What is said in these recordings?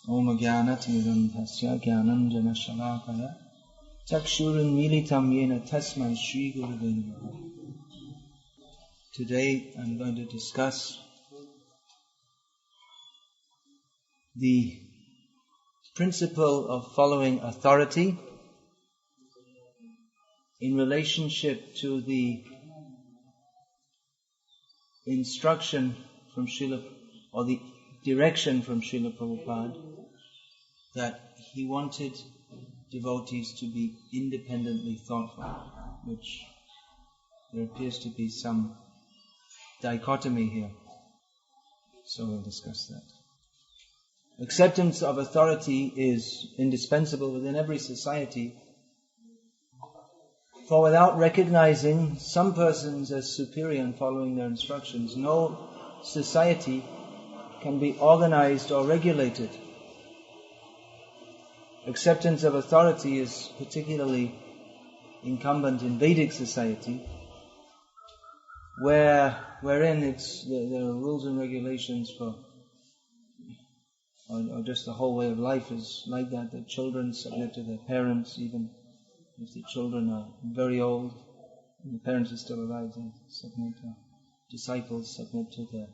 Om Jnanatimirandhasya Jnananjana Shalakaya Chakshurunmilitam Yena Tasmai Shri Gurave Namaha. Today I'm going to discuss the principle of following authority in relationship to the instruction from Srila, or the direction from Srila Prabhupada, that he wanted devotees to be independently thoughtful, which there appears to be some dichotomy here. So we'll discuss that. Acceptance of authority is indispensable within every society, for without recognizing some persons as superior and following their instructions, no society can be organized or regulated. Acceptance of authority is particularly incumbent in Vedic society, wherein there are rules and regulations for, or just the whole way of life is like that. The children submit to their parents, even if the children are very old and the parents are still alive. They submit to disciples, submit to their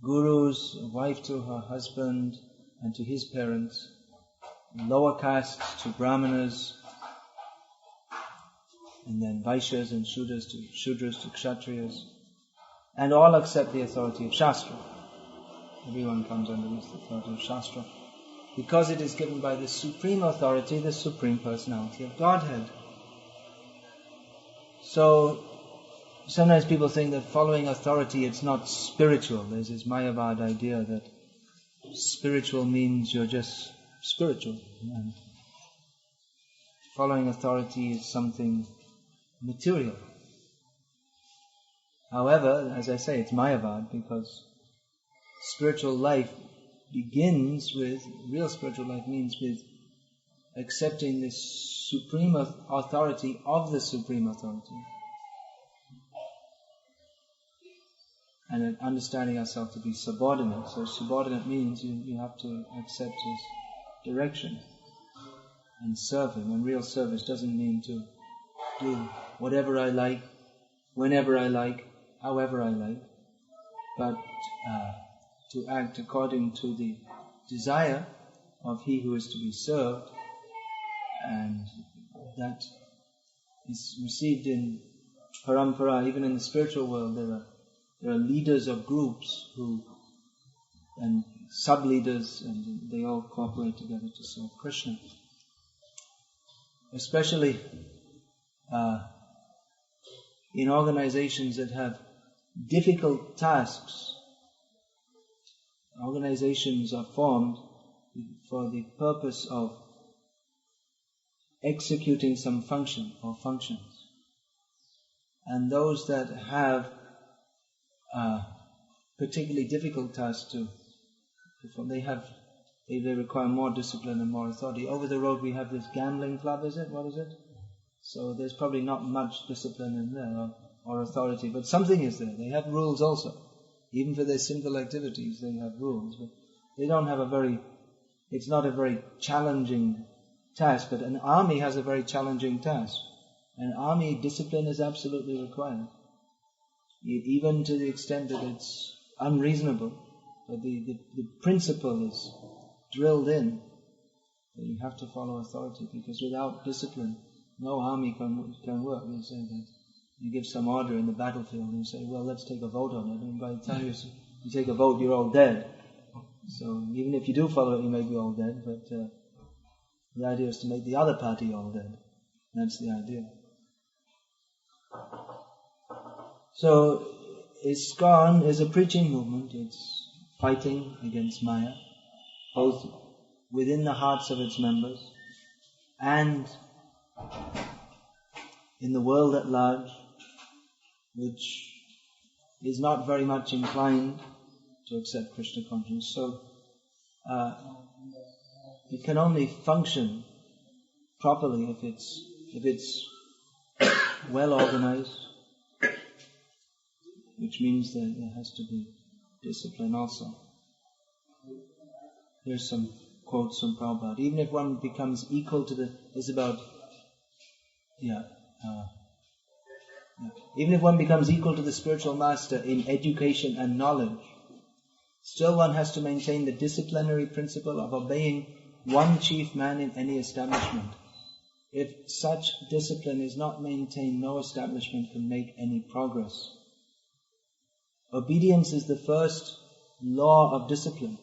gurus, a wife to her husband and to his parents, lower castes to brahmanas, and then vaishyas and shudras to kshatriyas, and all accept the authority of Shastra. Everyone comes under the authority of Shastra, because it is given by the supreme authority, the supreme personality of Godhead. So sometimes people think that following authority, it's not spiritual. There's this Mayavad idea that spiritual means you're just spiritual. And following authority is something material. However, as I say, it's Mayavad, because spiritual life begins with, real spiritual life means with accepting the supreme authority of the supreme authority, and understanding ourselves to be subordinate. So subordinate means you have to accept his direction and serve him. And real service doesn't mean to do whatever I like, whenever I like, however I like, but to act according to the desire of he who is to be served. And that is received in parampara. Even in the spiritual world, there are leaders of groups and sub-leaders, and they all cooperate together to serve Krishna. Especially in organizations that have difficult tasks. Organizations are formed for the purpose of executing some function or functions. And those that have particularly difficult tasks to perform, they require more discipline and more authority. Over the road we have this gambling club, is it? What is it? So there's probably not much discipline in there or authority, but something is there. They have rules also. Even for their sinful activities they have rules, but they don't have it's not a very challenging task. But an army has a very challenging task. An army discipline is absolutely required, even to the extent that it's unreasonable. But the principle is drilled in that you have to follow authority, because without discipline no army can work. You say that you give some order in the battlefield and you say, well, let's take a vote on it, and by the time you take a vote, you're all dead. So even if you do follow it, you may be all dead, but the idea is to make the other party all dead. That's the idea. So ISKCON is a preaching movement. It's fighting against Maya, both within the hearts of its members and in the world at large, which is not very much inclined to accept Krishna consciousness. So it can only function properly if it's well organized, which means that there has to be discipline also. Here's some quotes from Prabhupada. Even if one becomes equal to even if one becomes equal to the spiritual master in education and knowledge, still one has to maintain the disciplinary principle of obeying one chief man in any establishment. If such discipline is not maintained, no establishment can make any progress. Obedience is the first law of discipline.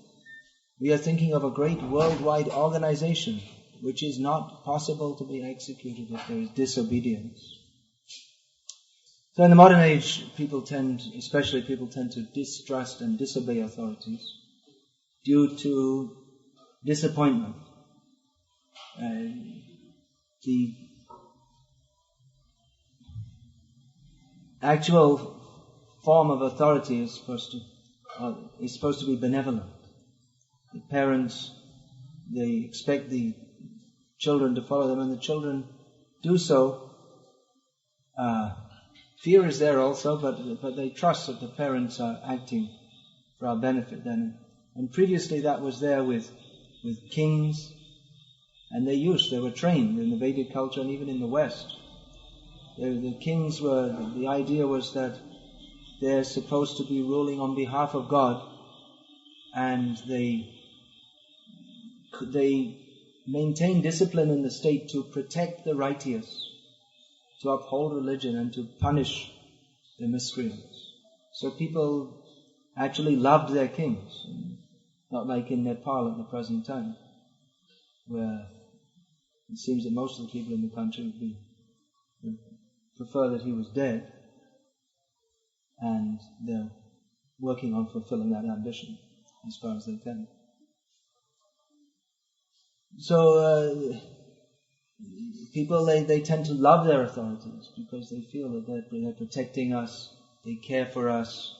We are thinking of a great worldwide organization which is not possible to be executed if there is disobedience. So in the modern age, people tend to distrust and disobey authorities due to disappointment. The actual form of authority is supposed to be benevolent. The parents, they expect the children to follow them, and the children do so. Fear is there also, but they trust that the parents are acting for our benefit then. And previously that was there with kings, and they were trained in the Vedic culture and even in the West. The kings the idea was that they're supposed to be ruling on behalf of God, and they maintain discipline in the state to protect the righteous, to uphold religion and to punish the miscreants. So people actually loved their kings, not like in Nepal at the present time, where it seems that most of the people in the country would prefer that he was dead, and they're working on fulfilling that ambition as far as they can. So people, they tend to love their authorities because they feel that they're protecting us, they care for us,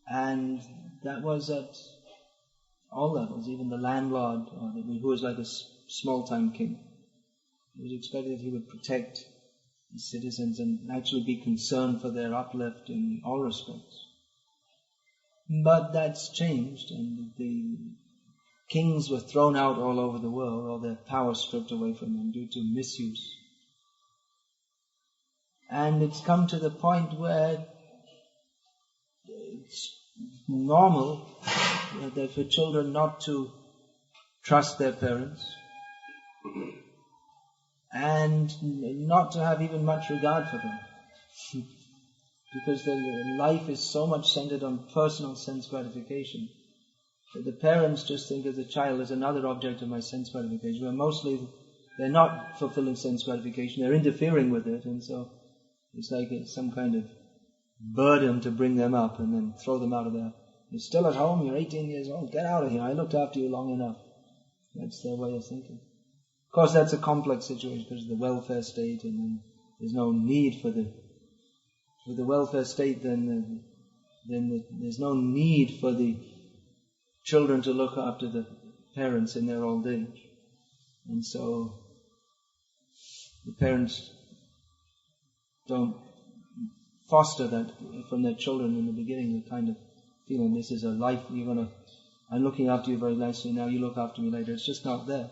and that was at all levels. Even the landlord, who was like a small-time king, it was expected that he would protect the citizens and actually be concerned for their uplift in all respects. But that's changed, and the kings were thrown out all over the world, all their power stripped away from them due to misuse. And it's come to the point where it's normal that for children not to trust their parents and not to have even much regard for them. Because their life is so much centered on personal sense gratification. The parents just think of the child as another object of my sense gratification, where mostly they're not fulfilling sense gratification, they're interfering with it, and so it's like some kind of burden to bring them up and then throw them out of there. You're still at home, you're 18 years old, get out of here, I looked after you long enough. That's their way of thinking. Of course that's a complex situation because of the welfare state, and then there's no need for with the welfare state, then there's no need for the children to look after the parents in their old age. And so the parents don't foster that from their children in the beginning, the kind of feeling, this is a life, I'm looking after you very nicely now, you look after me later. It's just not there.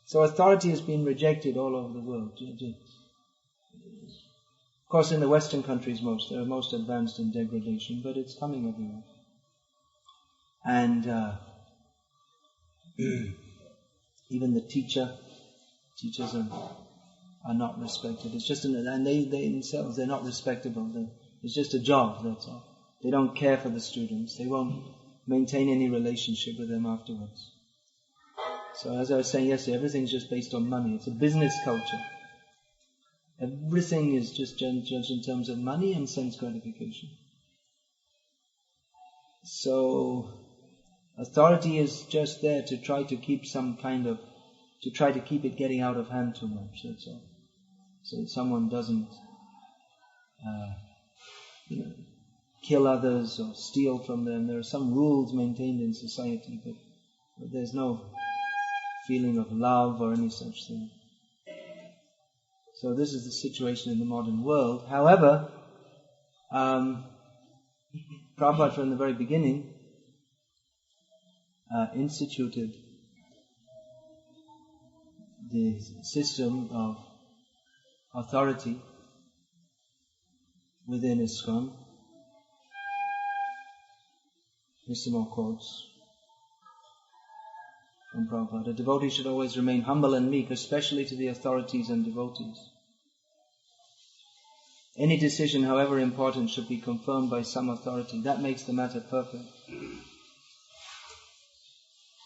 So authority has been rejected all over the world. Of course in the Western countries they're most advanced in degradation, but it's coming everywhere. And even the teachers are not respected. It's just and they themselves, they're not respectable. It's just a job, that's all. They don't care for the students. They won't maintain any relationship with them afterwards. So as I was saying yesterday, everything's just based on money. It's a business culture. Everything is just judged in terms of money and sense gratification. So authority is just there to try to keep it getting out of hand too much, that's all. So that someone doesn't kill others or steal from them. There are some rules maintained in society, but there's no feeling of love or any such thing. So this is the situation in the modern world. However, Prabhupada from the very beginning instituted the system of authority within ISKCON. Here's some more quotes from Prabhupada. A devotee should always remain humble and meek, especially to the authorities and devotees. Any decision, however important, should be confirmed by some authority. That makes the matter perfect.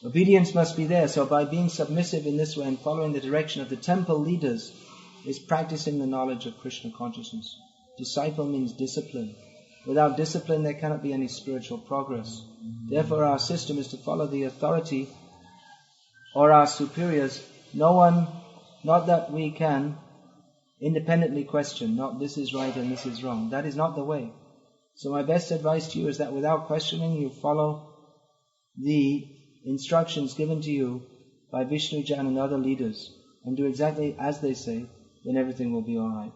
Obedience must be there, so by being submissive in this way and following the direction of the temple leaders is practicing the knowledge of Krishna consciousness. Disciple means discipline. Without discipline there cannot be any spiritual progress. Therefore our system is to follow the authority or our superiors. No one, not that we can independently question, not this is right and this is wrong. That is not the way. So my best advice to you is that without questioning you follow the instructions given to you by Vishnu Jan and other leaders and do exactly as they say, then everything will be alright.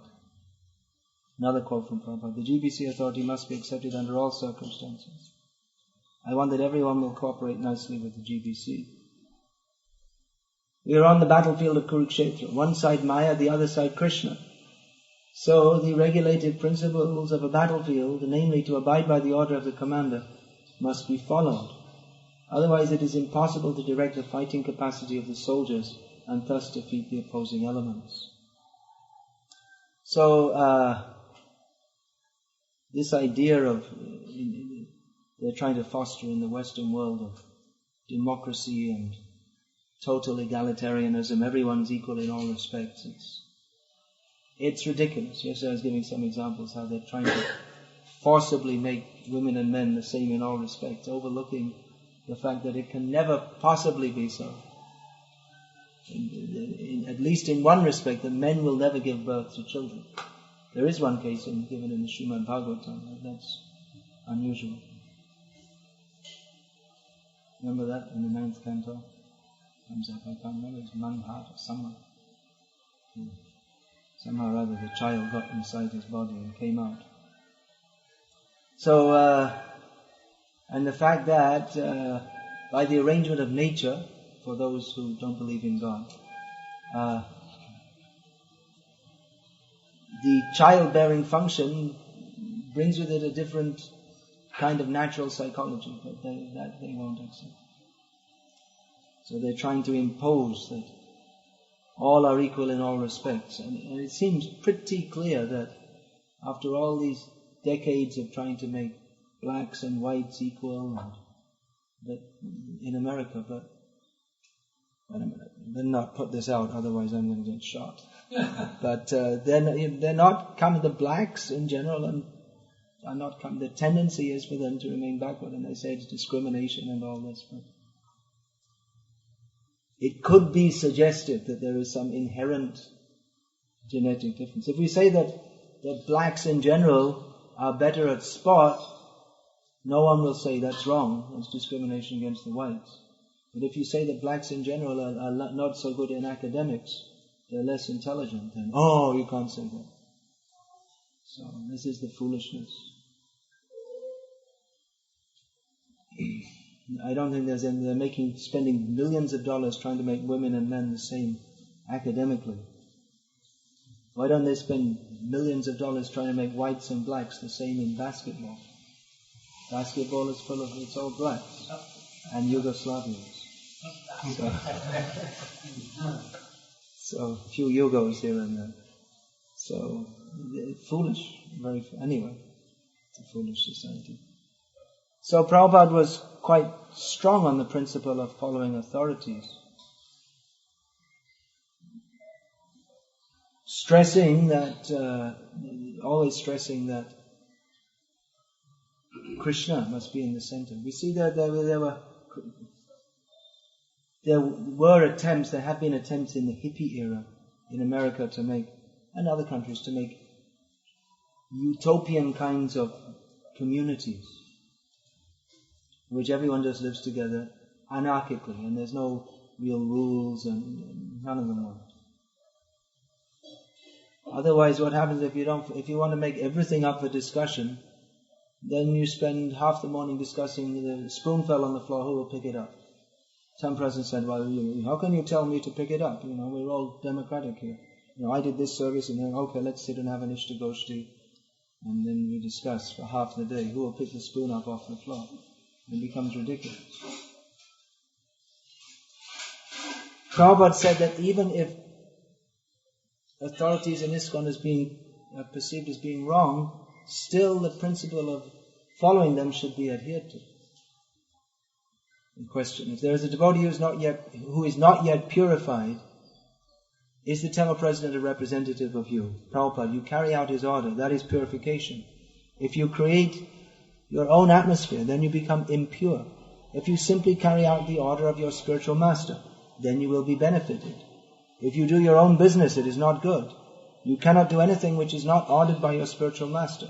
Another quote from Prabhupada. The GBC authority must be accepted under all circumstances. I want that everyone will cooperate nicely with the GBC. We are on the battlefield of Kurukshetra. One side Maya, the other side Krishna. So the regulated principles of a battlefield, namely to abide by the order of the commander, must be followed. Otherwise it is impossible to direct the fighting capacity of the soldiers and thus defeat the opposing elements. So this idea of they're trying to foster in the Western world of democracy and total egalitarianism, everyone's equal in all respects. It's ridiculous. Yesterday I was giving some examples how they're trying to forcibly make women and men the same in all respects, overlooking the fact that it can never possibly be so. At least in one respect, that men will never give birth to children. There is one case given in the Srimad Bhagavatam, that's unusual. Remember that in the 9th canto? Comes up, I can't remember, it's Manhat or someone. Somehow or other the child got inside his body and came out. So, and the fact that by the arrangement of nature, for those who don't believe in God, the childbearing function brings with it a different kind of natural psychology, but they won't accept. So they're trying to impose that all are equal in all respects. And it seems pretty clear that after all these decades of trying to make blacks and whites equal, and that in America, but wait a minute, then not put this out, otherwise I'm going to get shot. But they're not coming, the blacks in general are not coming. The tendency is for them to remain backward, and they say it's discrimination and all this, but it could be suggested that there is some inherent genetic difference. If we say that blacks in general are better at sport, no one will say that's wrong, it's discrimination against the whites. But if you say that blacks in general are not so good in academics, they're less intelligent, then you can't say that. So this is the foolishness. I don't think they're spending millions of dollars trying to make women and men the same academically. Why don't they spend millions of dollars trying to make whites and blacks the same in basketball? Basketball is full of, it's all blacks and Yugoslavians. So a few Yugos here and there. So foolish, anyway, it's a foolish society. So Prabhupada was quite strong on the principle of following authorities, always stressing that Krishna must be in the center. We see that there have been attempts in the hippie era in America and other countries to make utopian kinds of communities, in which everyone just lives together anarchically, and there's no real rules, and none of them work. Otherwise, what happens if you want to make everything up for discussion, then you spend half the morning discussing the spoon fell on the floor, who will pick it up? Some person said, well, how can you tell me to pick it up? We're all democratic here. I did this service and then, okay, let's sit and have an Ishtagoshti. And then we discuss for half the day who will pick the spoon up off the floor. It becomes ridiculous. Prabhupada said that even if authorities in ISKCON is being perceived as being wrong, still the principle of following them should be adhered to. Question: if there is a devotee who is not yet purified, is the temple president a representative of you? Prabhupada, you carry out his order, that is purification. If you create your own atmosphere, then you become impure. If you simply carry out the order of your spiritual master, then you will be benefited. If you do your own business, it is not good. You cannot do anything which is not ordered by your spiritual master.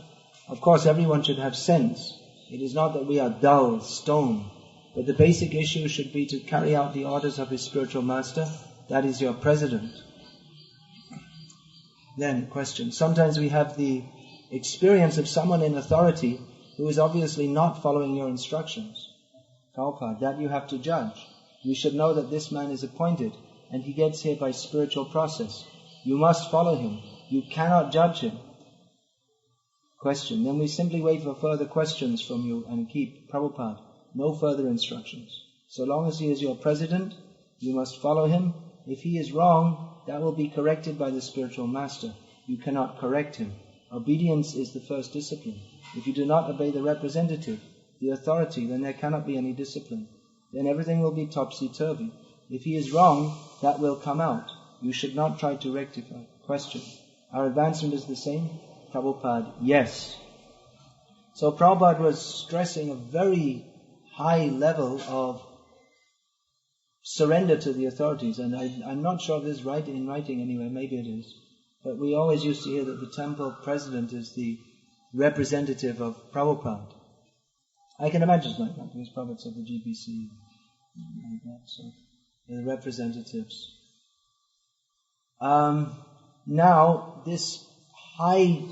Of course, everyone should have sense. It is not that we are dull, stone. But the basic issue should be to carry out the orders of his spiritual master. That is your president. Then, question. Sometimes we have the experience of someone in authority who is obviously not following your instructions. Prabhupada, that you have to judge. You should know that this man is appointed and he gets here by spiritual process. You must follow him. You cannot judge him. Question. Then we simply wait for further questions from you and keep Prabhupada. No further instructions. So long as he is your president, you must follow him. If he is wrong, that will be corrected by the spiritual master. You cannot correct him. Obedience is the first discipline. If you do not obey the representative, the authority, then there cannot be any discipline. Then everything will be topsy-turvy. If he is wrong, that will come out. You should not try to rectify. Question. Our advancement is the same? Prabhupada, yes. So Prabhupada was stressing a very high level of surrender to the authorities, and I'm not sure if this is right in writing anywhere, maybe it is, but we always used to hear that the temple president is the representative of Prabhupada. I can imagine it's like that, because Prabhupada said the GBC, like that, so the representatives. Now, this high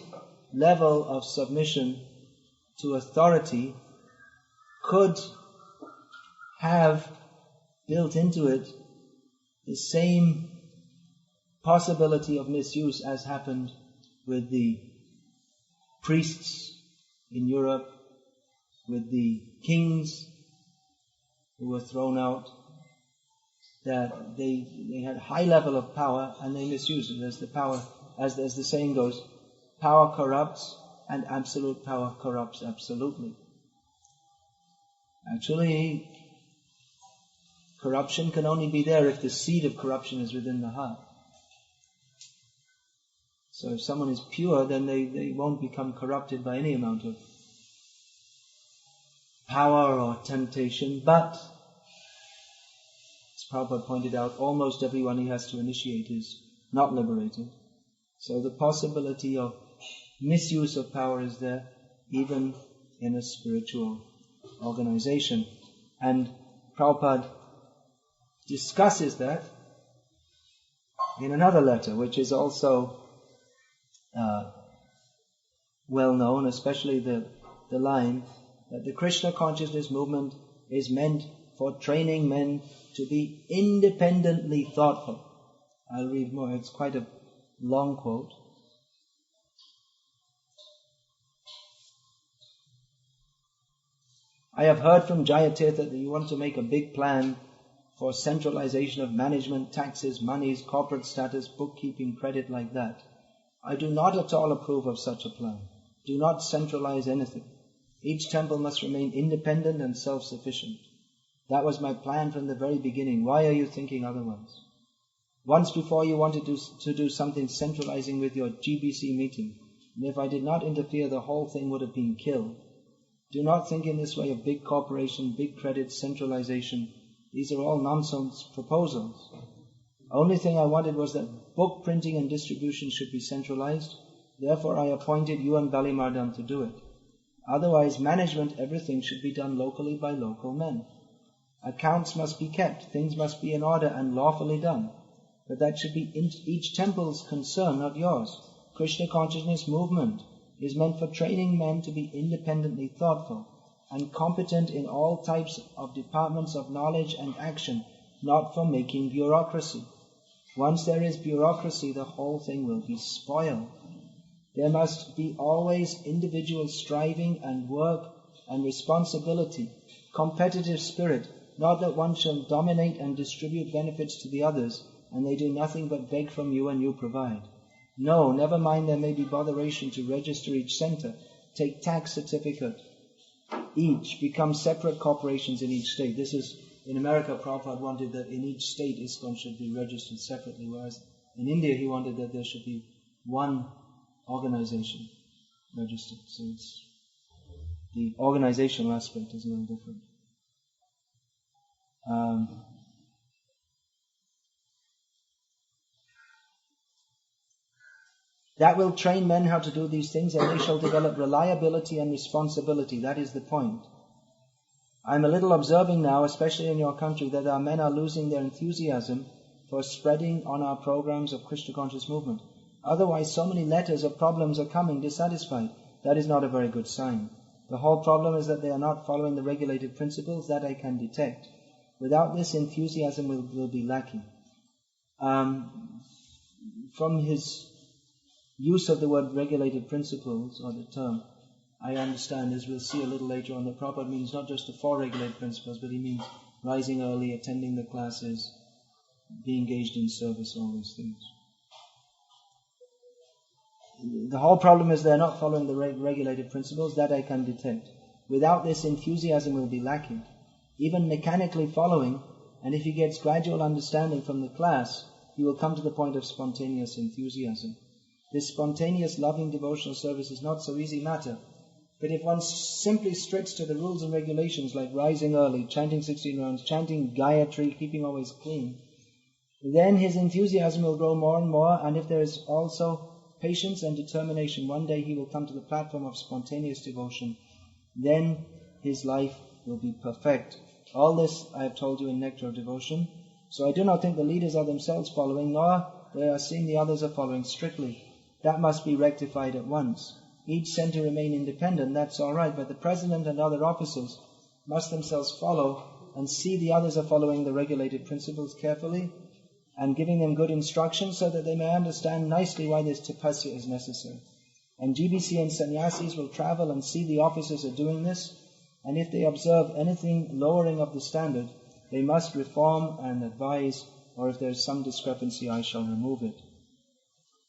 level of submission to authority could have built into it the same possibility of misuse as happened with the priests in Europe, with the kings who were thrown out, that they had high level of power and they misused it. As the power, as the saying goes, power corrupts and absolute power corrupts absolutely. Actually, corruption can only be there if the seed of corruption is within the heart. So if someone is pure, then they won't become corrupted by any amount of power or temptation. But, as Prabhupada pointed out, almost everyone he has to initiate is not liberated. So the possibility of misuse of power is there, even in a spiritual organization. And Prabhupada discusses that in another letter, which is also well known, especially the line that the Krishna consciousness movement is meant for training men to be independently thoughtful. I'll read more, it's quite a long quote. I have heard from Jayatirtha that you want to make a big plan for centralization of management, taxes, monies, corporate status, bookkeeping, credit, like that. I do not at all approve of such a plan. Do not centralize anything. Each temple must remain independent and self-sufficient. That was my plan from the very beginning. Why are you thinking otherwise? Once before you wanted to do something centralizing with your GBC meeting, and if I did not interfere, the whole thing would have been killed. Do not think in this way of big corporation, big credit, centralization. These are all nonsense proposals. Only thing I wanted was that book printing and distribution should be centralized. Therefore I appointed you and Balimardhan to do it. Otherwise, management, everything should be done locally by local men. Accounts must be kept, things must be in order and lawfully done. But that should be each temple's concern, not yours. Krishna consciousness movement is meant for training men to be independently thoughtful. and competent in all types of departments of knowledge and action, not for making bureaucracy. Once there is bureaucracy, the whole thing will be spoiled. There must be always individual striving and work and responsibility, competitive spirit, not that one shall dominate and distribute benefits to the others, and they do nothing but beg from you and you provide. No, never mind there may be botheration to register each center, take tax certificate, each, become separate corporations in each state. This is, in America, Prabhupada wanted that in each state ISKCON should be registered separately, whereas in India he wanted that there should be one organization registered. So it's, the organizational aspect is a little different. That will train men how to do these things, and they shall develop reliability and responsibility. That is the point. I'm a little observing now, especially in your country, that our men are losing their enthusiasm for spreading on our programs of Krishna conscious movement. Otherwise, so many letters or problems are coming dissatisfied. That is not a very good sign. The whole problem is that they are not following the regulated principles that I can detect. Without this, enthusiasm will be lacking. From his use of the word regulated principles, or the term, I understand, as we'll see a little later on, that Prabhupada means not just the 4 regulated principles, but he means rising early, attending the classes, be engaged in service, all these things. The whole problem is they're not following the regulated principles, that I can detect. Without this, enthusiasm will be lacking. Even mechanically following, and if he gets gradual understanding from the class, he will come to the point of spontaneous enthusiasm. This spontaneous loving devotional service is not so easy matter. But if one simply sticks to the rules and regulations like rising early, chanting 16 rounds, chanting Gayatri, keeping always clean, then his enthusiasm will grow more and more, and if there is also patience and determination, one day he will come to the platform of spontaneous devotion. Then his life will be perfect. All this I have told you in Nectar of Devotion. So I do not think the leaders are themselves following, nor they are seeing the others are following strictly. That must be rectified at once. Each center remain independent, that's all right, but the president and other officers must themselves follow and see the others are following the regulated principles carefully and giving them good instructions so that they may understand nicely why this tapasya is necessary. And GBC and sannyasis will travel and see the officers are doing this, and if they observe anything lowering of the standard, they must reform and advise, or if there is some discrepancy, I shall remove it.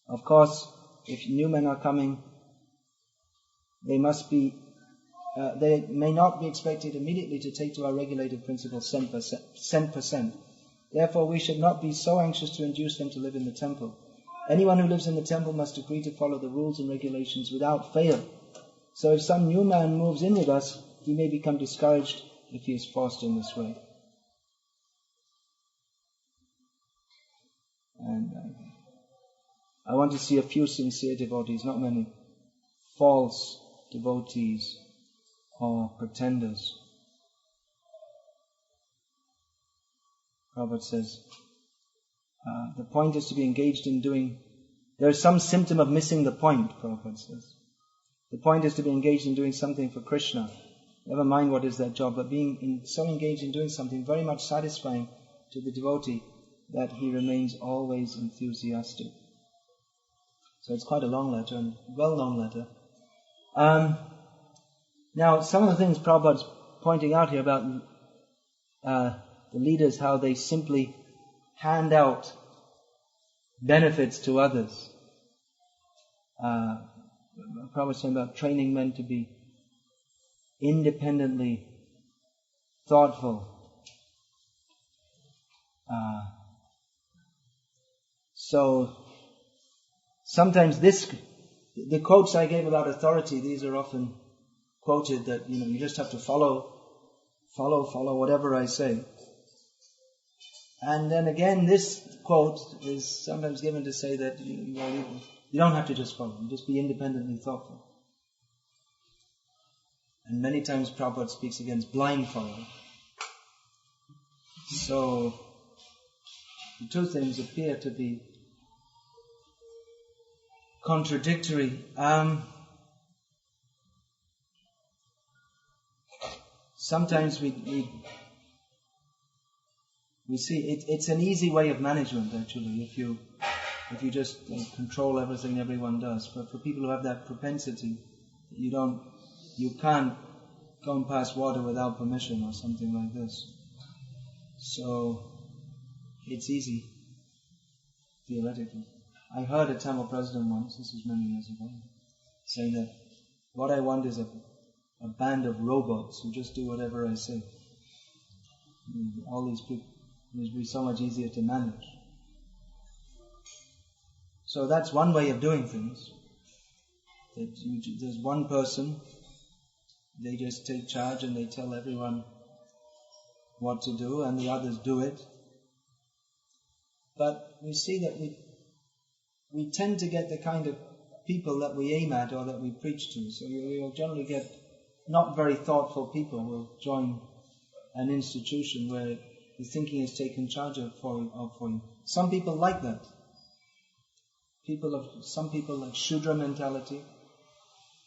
Of course, if new men are coming, they may not be expected immediately to take to our regulated principles 100%. Therefore, we should not be so anxious to induce them to live in the temple. Anyone who lives in the temple must agree to follow the rules and regulations without fail. So if some new man moves in with us, he may become discouraged if he is forced in this way. And I want to see a few sincere devotees, not many false devotees or pretenders. Prabhupada says, the point is to be engaged in doing... There is some symptom of missing the point, Prabhupada says. The point is to be engaged in doing something for Krishna. Never mind what is that job, but being so engaged in doing something very much satisfying to the devotee that he remains always enthusiastic. So it's quite a long letter, and well-known letter. Now, some of the things Prabhupada's pointing out here about the leaders, how they simply hand out benefits to others. Prabhupada's saying about training men to be independently thoughtful. So sometimes the quotes I gave about authority, these are often quoted that, you just have to follow whatever I say. And then again, this quote is sometimes given to say that you don't have to just follow, you just be independently thoughtful. And many times Prabhupada speaks against blind following. So the two things appear to be contradictory. sometimes we see it's an easy way of management actually, if you just control everything everyone does. For people who have that propensity, you can't go and pass water without permission or something like this. So it's easy, theoretically. I heard a Tamil president once, this was many years ago, saying that what I want is a band of robots who just do whatever I say. All these people, it would be so much easier to manage. So that's one way of doing things. There's one person, they just take charge and they tell everyone what to do, and the others do it. But we see that we tend to get the kind of people that we aim at or that we preach to. So you'll generally get not very thoughtful people will join an institution where the thinking is taken charge of for you. Some people like that. Some people like Shudra mentality.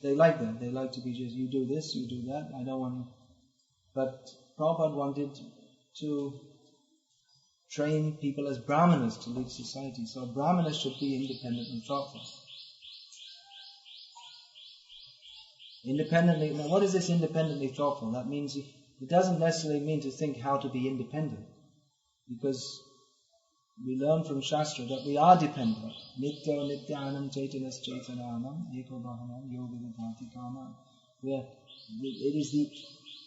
They like that. They like to be just, you do this, you do that, I don't want... But Prabhupada wanted to train people as brahmanas to lead society. So brahmanas should be independent and thoughtful. Independently, now what is this independently thoughtful? That means it doesn't necessarily mean to think how to be independent. Because we learn from Shastra that we are dependent. Nitya nityanam chaitanas chaitananam eko bhavanam yoga vidhati kama. It is the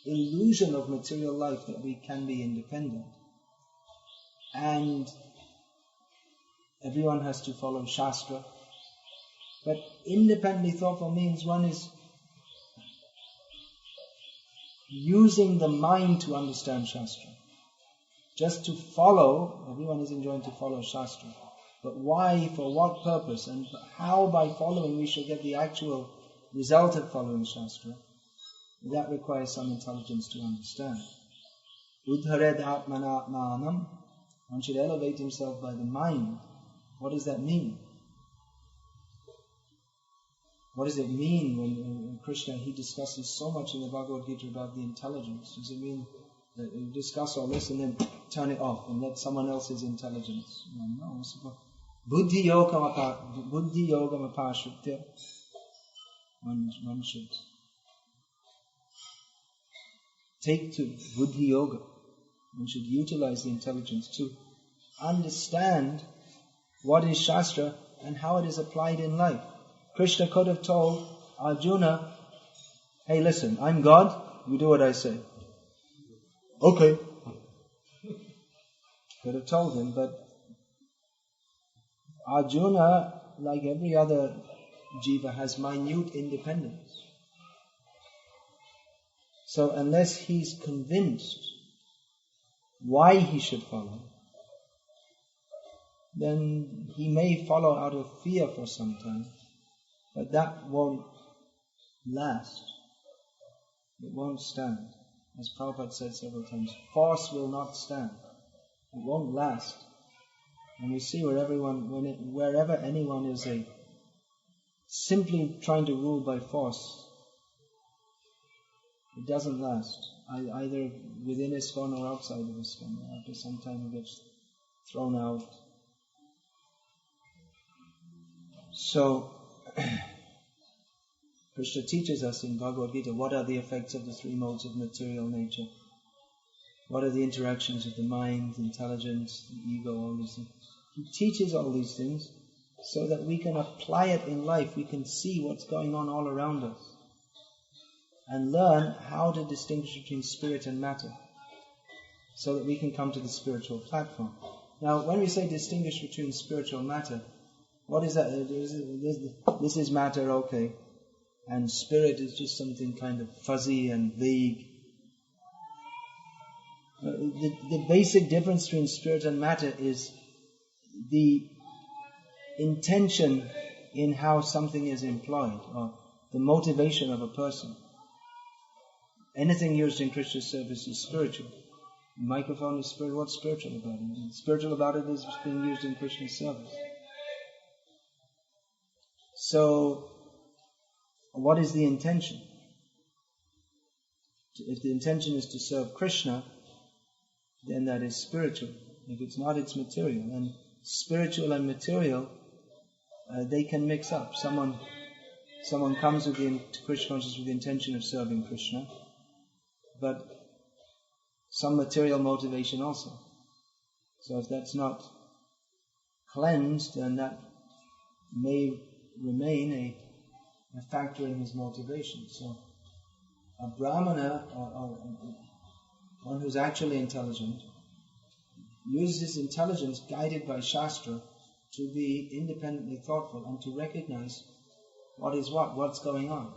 illusion of material life that we can be independent. And everyone has to follow Shastra. But independently thoughtful means one is using the mind to understand Shastra. Just to follow, everyone is enjoined to follow Shastra. But why, for what purpose, and how by following we shall get the actual result of following Shastra, that requires some intelligence to understand. Udhared atmanatmanam, one should elevate himself by the mind. What does that mean? What does it mean when Krishna, he discusses so much in the Bhagavad Gita about the intelligence? Does it mean that you discuss all this and then turn it off and let someone else's intelligence? No, it's about buddhi yogam apashritya. One should take to buddhi yoga. One should utilize the intelligence to understand what is Shastra and how it is applied in life. Krishna could have told Arjuna, hey listen, I'm God, you do what I say. Okay. Could have told him, but Arjuna, like every other jiva, has minute independence. So unless he's convinced why he should follow, then he may follow out of fear for some time, but that won't last. It won't stand. As Prabhupada said several times, force will not stand. It won't last. And we see wherever anyone is simply trying to rule by force, it doesn't last. Either within ISKCON or outside of ISKCON. After some time it gets thrown out. So, Krishna teaches us in Bhagavad Gita what are the effects of the three modes of material nature. What are the interactions of the mind, the intelligence, the ego, all these things. He teaches all these things so that we can apply it in life. We can see what's going on all around us and learn how to distinguish between spirit and matter so that we can come to the spiritual platform. Now, when we say distinguish between spiritual matter, what is that? This is matter, okay. And spirit is just something kind of fuzzy and vague. The basic difference between spirit and matter is the intention in how something is employed, or the motivation of a person. Anything used in Krishna's service is spiritual. The microphone is spiritual. What's spiritual about it? Spiritual about it is being used in Krishna's service. So, what is the intention? If the intention is to serve Krishna, then that is spiritual. If it's not, it's material. And spiritual and material, they can mix up. Someone comes to Krishna consciousness with the intention of serving Krishna, but some material motivation also. So if that's not cleansed, then that may remain a factor in his motivation. So a brahmana, or one who's actually intelligent, uses his intelligence guided by Shastra to be independently thoughtful and to recognize what is what's going on.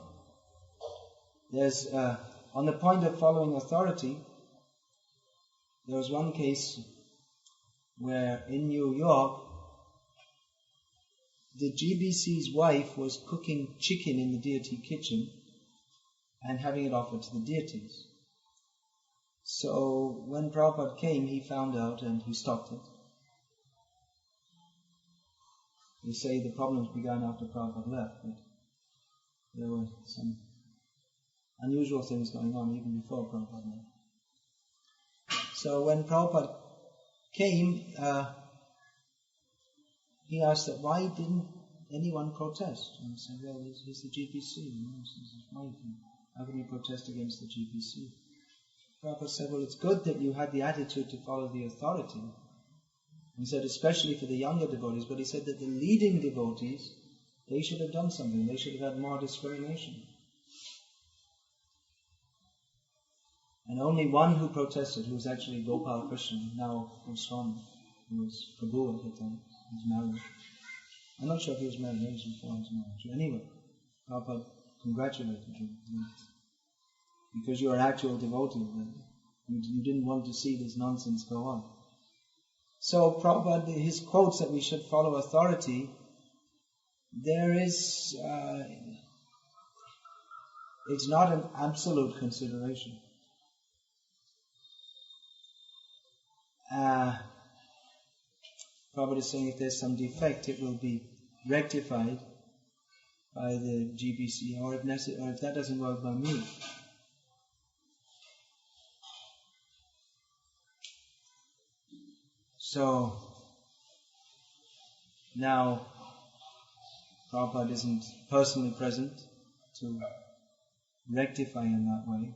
There's, on the point of following authority, there was one case where in New York, the GBC's wife was cooking chicken in the deity kitchen and having it offered to the deities. So when Prabhupada came, he found out and he stopped it. They say the problems began after Prabhupada left, but there were some unusual things going on even before Prabhupada left. So when Prabhupada came, he asked that why didn't anyone protest? And he said, well, he's the GPC, this is his wife, and how can you protest against the GPC? Prabhupada said, well, it's good that you had the attitude to follow the authority. He said, especially for the younger devotees, but he said that the leading devotees, they should have done something. They should have had more discrimination. And only one who protested, who was actually Gopal Krishna, now Swami, who was Prabhu at the time. He was married. I'm not sure if he was married, maybe it was before his marriage. Anyway, Prabhupada congratulated him. Because you're an actual devotee. You didn't want to see this nonsense go on. So Prabhupada, his quotes that we should follow authority, there is, it's not an absolute consideration. Prabhupada is saying if there's some defect, it will be rectified by the GBC, or if that doesn't work, by me. So now Prabhupada isn't personally present to rectify in that way.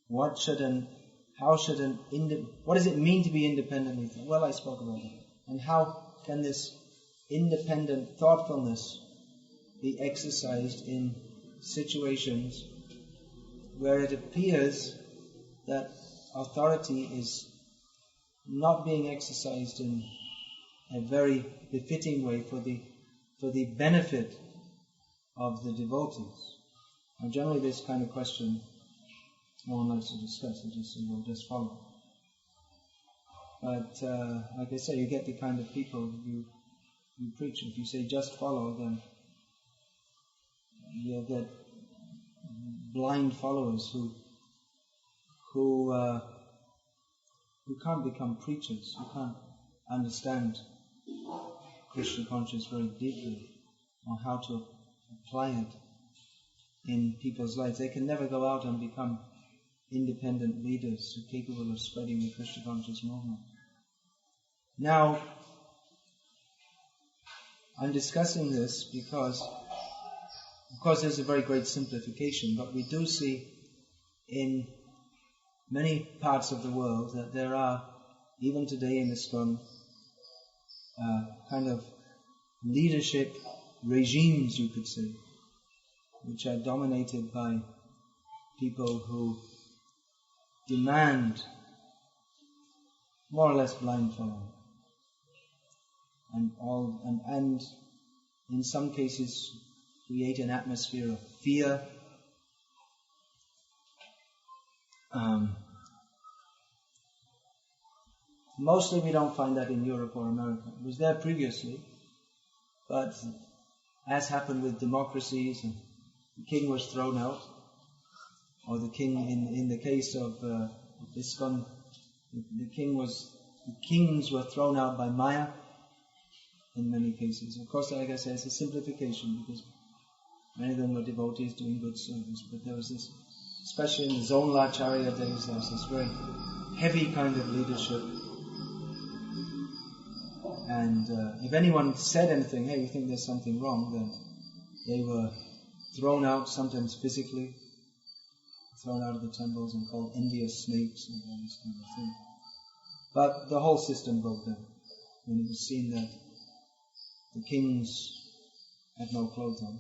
What does it mean to be independently? Well, I spoke about that. And how can this independent thoughtfulness be exercised in situations where it appears that authority is not being exercised in a very befitting way for the benefit of the devotees? Now, generally, this kind of question no one likes to discuss. They just say, "Well, just follow." But like I say, you get the kind of people you preach. If you say just follow, then you'll get blind followers who can't become preachers, who can't understand Krishna consciousness very deeply, or how to apply it in people's lives. They can never go out and become independent leaders capable of spreading the Krishna conscious movement. Now, I'm discussing this because, of course, there's a very great simplification, but we do see in many parts of the world that there are, even today in ISKCON, kind of leadership regimes, you could say, which are dominated by people who demand more or less blind following, and in some cases create an atmosphere of fear. Mostly we don't find that in Europe or America. It was there previously, but as happened with democracies, and the king was thrown out, or the king, in the case of ISKCON, the kings were thrown out by Maya in many cases. Of course, like I said, it's a simplification, because Many of them were devotees doing good service, but there was this, especially in the Zonlacharya days, there was this very heavy kind of leadership. And if anyone said anything, hey, we think there's something wrong, then they were thrown out, sometimes physically, thrown out of the temples and called envious snakes and all this kind of thing. But the whole system broke down when it was seen that the kings had no clothes on.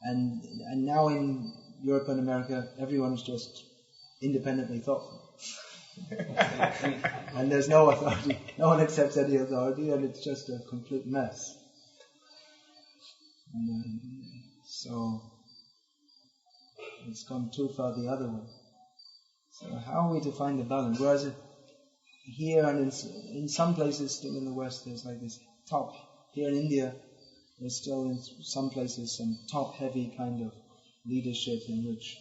And now in Europe and America, everyone's just independently thoughtful. And there's no authority, no one accepts any authority, and it's just a complete mess. So it's gone too far the other way. So how are we to find the balance? Whereas here and in some places still in the West, there's like this top. Here in India, there's still in some places some top-heavy kind of leadership in which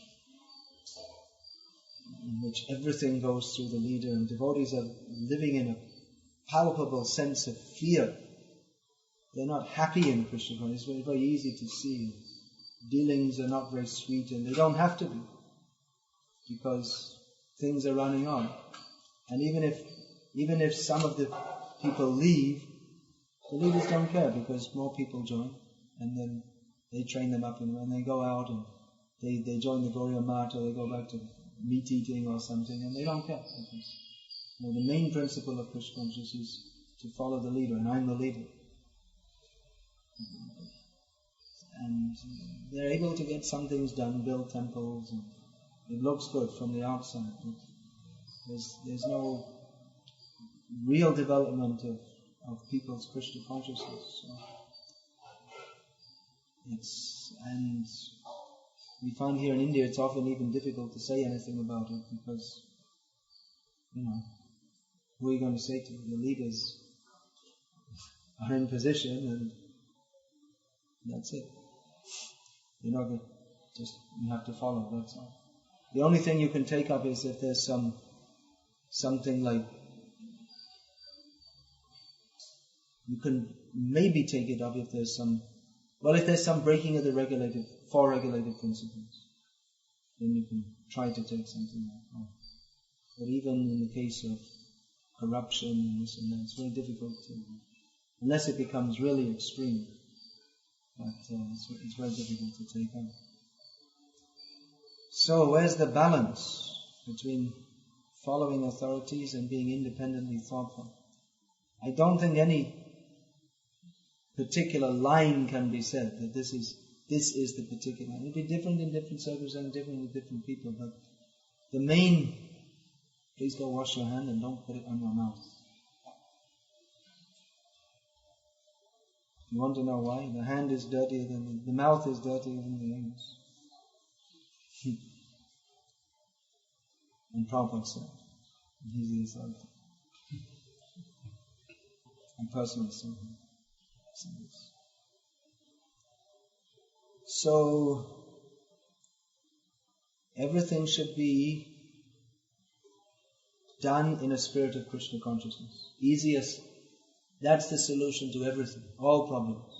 everything goes through the leader, and devotees are living in a palpable sense of fear. They're not happy in Krishna consciousness. It's very, very easy to see. Dealings are not very sweet, and they don't have to be, because things are running on. And even if some of the people leave, the leaders don't care, because more people join, and then they train them up, and they go out and they join the Gauriya Math, or they go back to meat eating or something, and they don't care. Because, the main principle of Krishna consciousness is to follow the leader, and I'm the leader. And they're able to get some things done, build temples, and it looks good from the outside, but there's no real development of people's Krishna consciousness. So and we find here in India it's often even difficult to say anything about it, because who are you going to say to? The leaders are in position, and that's it. You're not going to you have to follow, that's all. The only thing you can take up is if there's something like, you can maybe take it up if there's some breaking of the four regulated principles, then you can try to take something up. But even in the case of corruption and this and that, it's very difficult unless it becomes really extreme. But it's very difficult to take up. So where's the balance between following authorities and being independently thoughtful? I don't think any particular line can be said that this is the particular. It will be different in different circumstances, different with different people, but the main, please go wash your hand and don't put it on your mouth. You want to know why? The hand is dirtier than the mouth is dirtier than the anus. And Prabhupada said, he's the authority. I personally saw him. So everything should be done in a spirit of Krishna consciousness. Easiest. That's the solution to everything, all problems.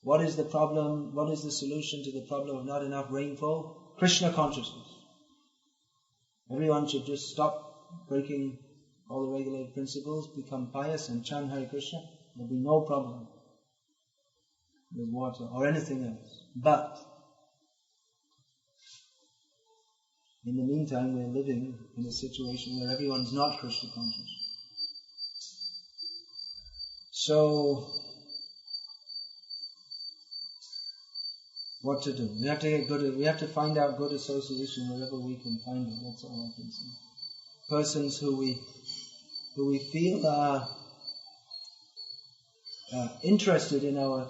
What is the problem? What is the solution to the problem of not enough rainfall? Krishna consciousness. Everyone should just stop breaking all the regulated principles, become pious and chant Hare Krishna. There will be no problem with water or anything else. But in the meantime, we're living in a situation where everyone's not Krishna conscious. So, what to do? We have to get good. We have to find out good association wherever we can find it. That's all I can say. Persons who we feel are interested in our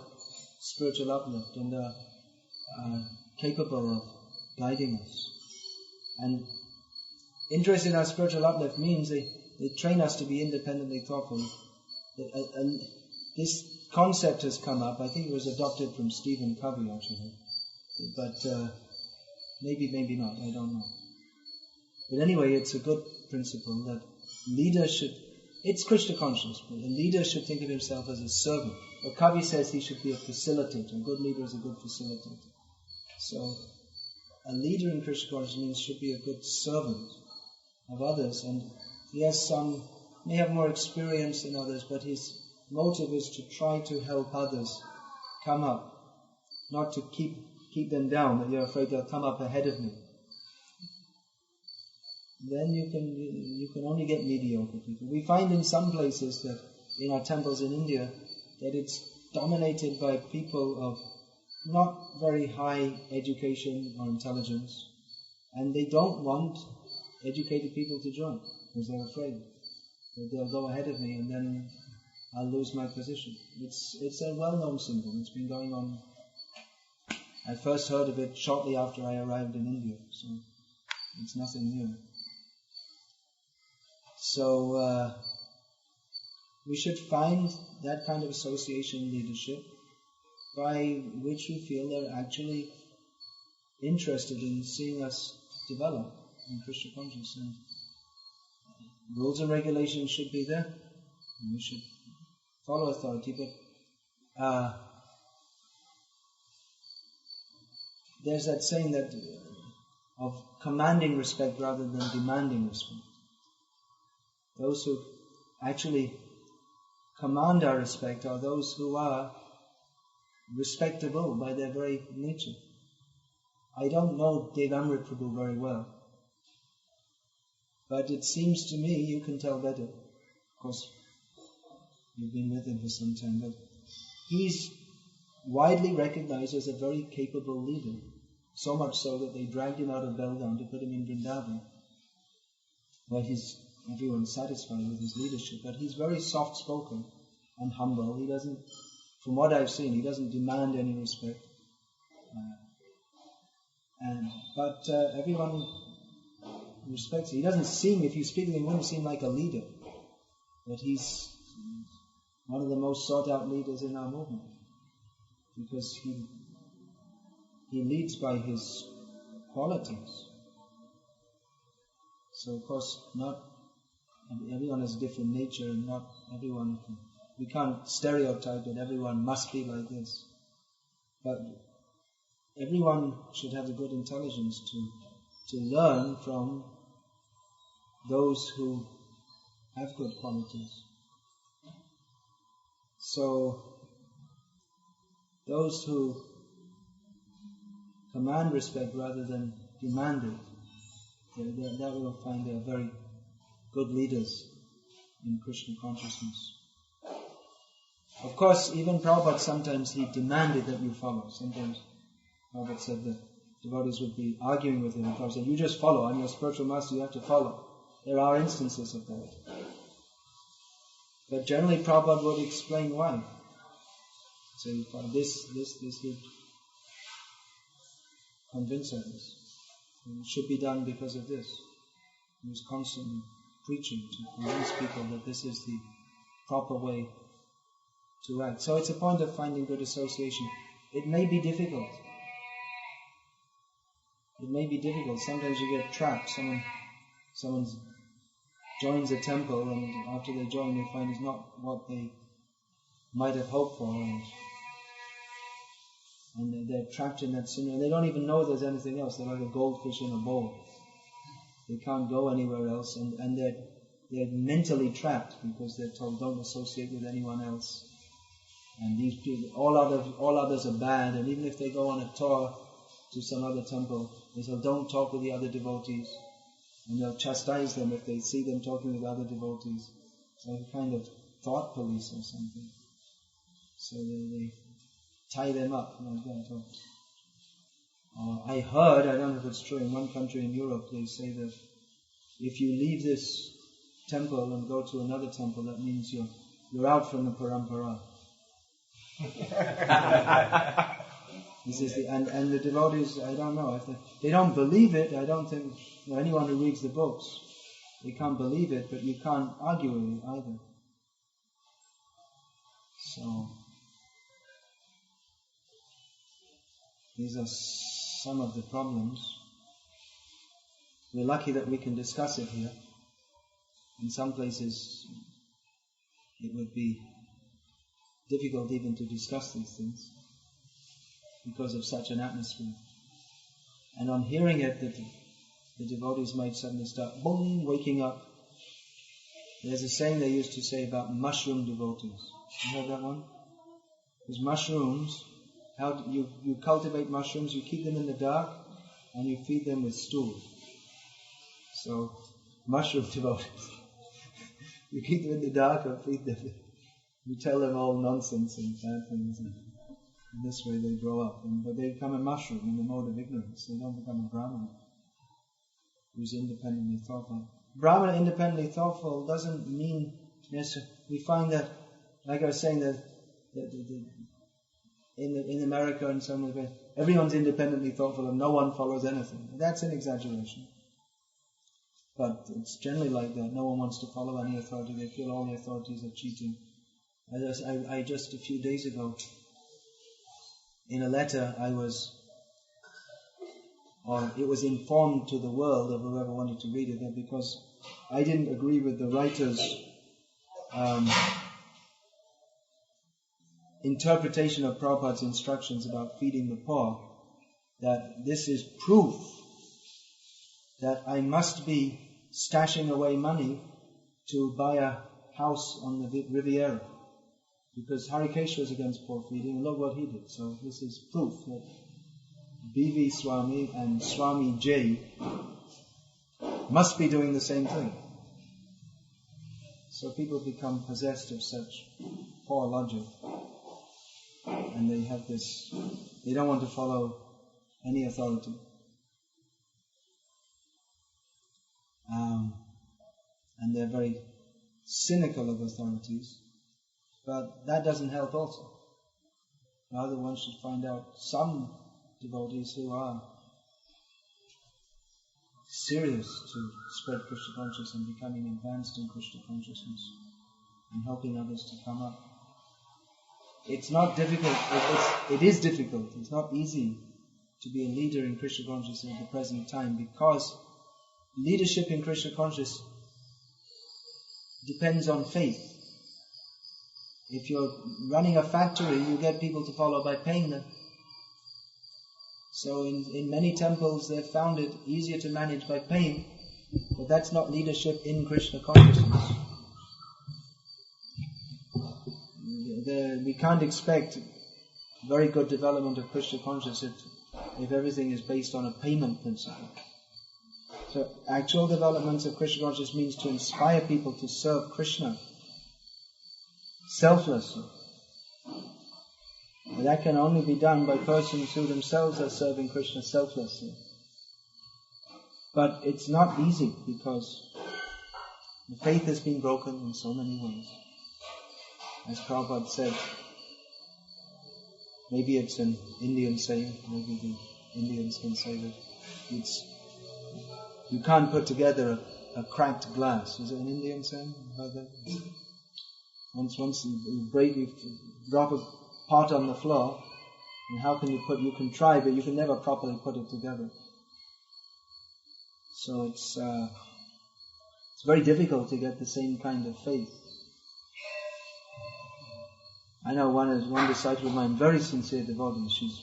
spiritual uplift and are capable of guiding us. And interest in our spiritual uplift means they train us to be independently thoughtful. And this concept has come up. I think it was adopted from Stephen Covey actually, but maybe not. I don't know. But anyway, it's a good principle that leaders should it's Krishna conscious. But a leader should think of himself as a servant. Or Kavi says he should be a facilitator. A good leader is a good facilitator. So, a leader in Krishna consciousness should be a good servant of others, and he has may have more experience than others, but his motive is to try to help others come up, not to keep them down, that you're afraid they'll come up ahead of me. Then you can only get mediocre people. We find in some places that in our temples in India that it's dominated by people of not very high education or intelligence, and they don't want educated people to join because they're afraid that they'll go ahead of me and then I'll lose my position. It's a well-known syndrome. It's been going on. I first heard of it shortly after I arrived in India, so it's nothing new. So we should find that kind of association leadership by which we feel they're actually interested in seeing us develop in Krishna consciousness. And rules and regulations should be there, and we should follow authority, but there's that saying that of commanding respect rather than demanding respect. Those who actually command our respect are those who are respectable by their very nature. I don't know Devamrit Prabhu very well, but it seems to me, you can tell better, of course you've been with him for some time, but he's widely recognized as a very capable leader, so much so that they dragged him out of Belgaum to put him in Vrindavan, where everyone's satisfied with his leadership, but he's very soft-spoken and humble. He doesn't, from what I've seen, he doesn't demand any respect. But everyone respects him. He doesn't seem, if you speak to him, he wouldn't seem like a leader. But he's one of the most sought-out leaders in our movement, because he leads by his qualities. So, of course, not everyone has a different nature, and not everyone we can't stereotype that everyone must be like this. But everyone should have a good intelligence to learn from those who have good qualities. So, those who command respect rather than demand it, that we'll find they are very good leaders in Krishna consciousness. Of course, even Prabhupada, sometimes he demanded that you follow. Sometimes Prabhupada said that devotees would be arguing with him, and Prabhupada said, you just follow, I'm your spiritual master, you have to follow. There are instances of that. But generally Prabhupada would explain why. So this would convince others. It should be done because of this. He was constantly preaching to convince people that this is the proper way to act. So it's a point of finding good association. It may be difficult. It may be difficult. Sometimes you get trapped. Someone joins a temple, and after they join, they find it's not what they might have hoped for, and they're trapped in that scenario. They don't even know there's anything else. They're like a goldfish in a bowl. They can't go anywhere else, and they're mentally trapped because they're told don't associate with anyone else. And these people, all others are bad, and even if they go on a tour to some other temple, they say don't talk with the other devotees, and they'll chastise them if they see them talking with other devotees. It's like a kind of thought police or something. So they tie them up like that. I heard, I don't know if it's true, in one country in Europe they say that if you leave this temple and go to another temple, that means you're out from the parampara. This is and the devotees, I don't know, if they don't believe it. I don't think anyone who reads the books, they can't believe it, but you can't argue with it either. So these are some of the problems. We're lucky that we can discuss it here. In some places it would be difficult even to discuss these things because of such an atmosphere. And on hearing it, the devotees might suddenly start boom, waking up. There's a saying they used to say about mushroom devotees. You heard that one? Because mushrooms, how do you cultivate mushrooms, you keep them in the dark and you feed them with stool. So, mushroom devotees. You keep them in the dark and feed them. You tell them all nonsense and bad things. And this way they grow up. But they become a mushroom in the mode of ignorance. They don't become a Brahmana who's independently thoughtful. Brahmana independently thoughtful doesn't mean necessarily. We find that, like I was saying, that in America and some of the everyone's independently thoughtful and no one follows anything. That's an exaggeration. But it's generally like that. No one wants to follow any authority. They feel all the authorities are cheating. I just a few days ago, in a letter, it was informed to the world, of whoever wanted to read it, that because I didn't agree with the writer's interpretation of Prabhupada's instructions about feeding the poor, that this is proof that I must be stashing away money to buy a house on the Riviera. Because Harikesh was against poor feeding, and look what he did. So this is proof that B.V. Swami and Swami J must be doing the same thing. So people become possessed of such poor logic, and they have this, they don't want to follow any authority. And they're very cynical of authorities, but that doesn't help also. Rather, one should find out some devotees who are serious to spread Krishna consciousness and becoming advanced in Krishna consciousness and helping others to come up. It's not difficult, it is difficult, it's not easy to be a leader in Krishna consciousness at the present time, because leadership in Krishna consciousness depends on faith. If you're running a factory, you get people to follow by paying them. So in many temples they've found it easier to manage by paying, but that's not leadership in Krishna consciousness. We can't expect very good development of Krishna consciousness if everything is based on a payment principle. So actual developments of Krishna consciousness means to inspire people to serve Krishna selflessly. And that can only be done by persons who themselves are serving Krishna selflessly. But it's not easy, because the faith has been broken in so many ways. As Prabhupada said, maybe it's an Indian saying, maybe the Indians can say that you can't put together a cracked glass. Is it an Indian saying? Heard that? Once you drop a pot on the floor, and how can you can try, but you can never properly put it together. So it's very difficult to get the same kind of faith. I know one disciple of mine, very sincere devotee. She's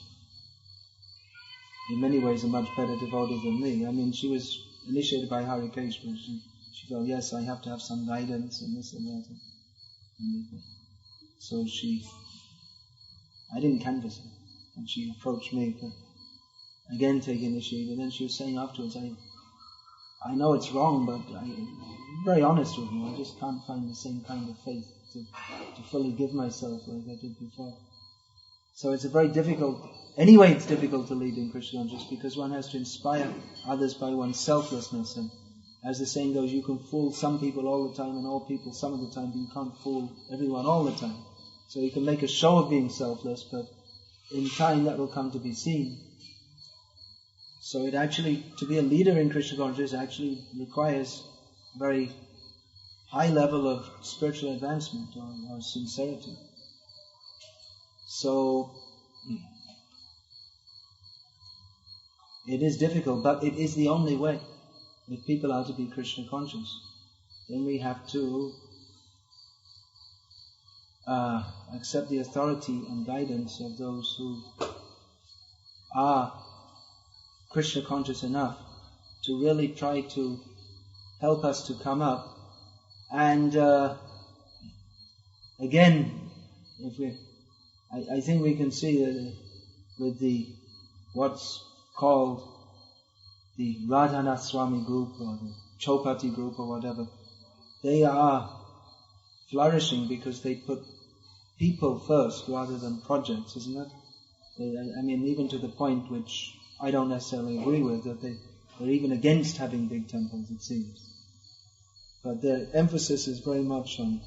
in many ways a much better devotee than me. I mean, she was initiated by Harikesh, but she felt, yes, I have to have some guidance and this and that. So I didn't canvass her, and she approached me to again take initiative. And then she was saying afterwards, I know it's wrong, but I'm very honest with you. I just can't find the same kind of faith to fully give myself like I did before. So it's it's difficult to lead in Krishna consciousness, because one has to inspire others by one's selflessness. And as the saying goes, you can fool some people all the time and all people some of the time, but you can't fool everyone all the time. So you can make a show of being selfless, but in time that will come to be seen. So it actually, to be a leader in Krishna consciousness actually requires very high level of spiritual advancement or sincerity. So it is difficult, but it is the only way. If people are to be Krishna conscious, then we have to accept the authority and guidance of those who are Krishna conscious enough to really try to help us to come up. And again, I think we can see that with what's called the Radhanath Swami group or the Chopati group or whatever, they are flourishing because they put people first rather than projects, isn't it? I mean, even to the point which I don't necessarily agree with, that they're even against having big temples, it seems. But their emphasis is very much on...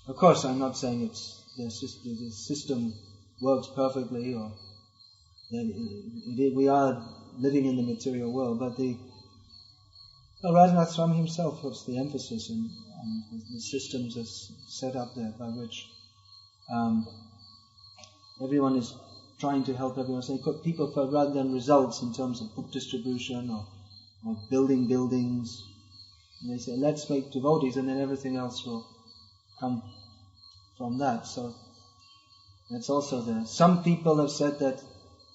Of course, I'm not saying the system works perfectly, or we are living in the material world, but Radhanath Swami himself puts the emphasis on the systems are set up there by which everyone is trying to help everyone. So they put people first rather than results in terms of book distribution or building buildings. And they say, let's make devotees and then everything else will come from that. So that's also there. Some people have said that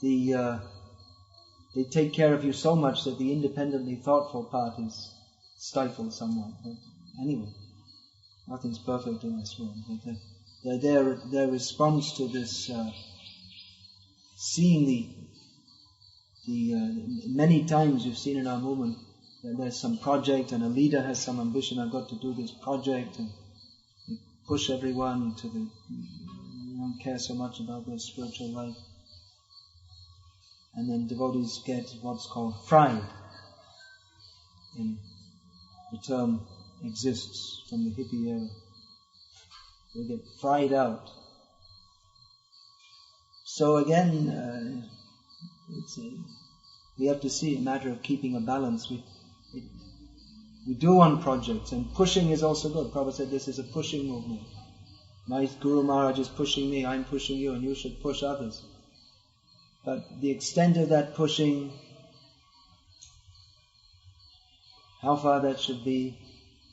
they take care of you so much that the independently thoughtful part is stifled somewhat. But anyway, nothing's perfect in this world. But their response to this, seeing many times you've seen in our movement that there's some project and a leader has some ambition, I've got to do this project, and they push everyone to they don't care so much about their spiritual life. And then devotees get what's called fried. And the term exists from the hippie era. They get fried out. So again, we have to see a matter of keeping a balance. We do want projects, and pushing is also good. Prabhupada said this is a pushing movement. My Guru Maharaj is pushing me, I'm pushing you, and you should push others. But the extent of that pushing, how far that should be,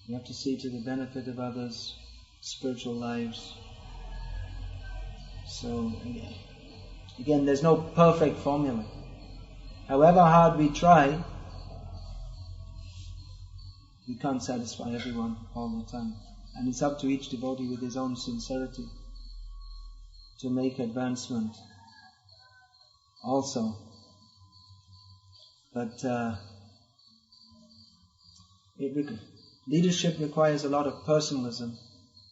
you have to see to the benefit of others' spiritual lives. So, again, there's no perfect formula. However hard we try, we can't satisfy everyone all the time. And it's up to each devotee with his own sincerity to make advancement also. But leadership requires a lot of personalism,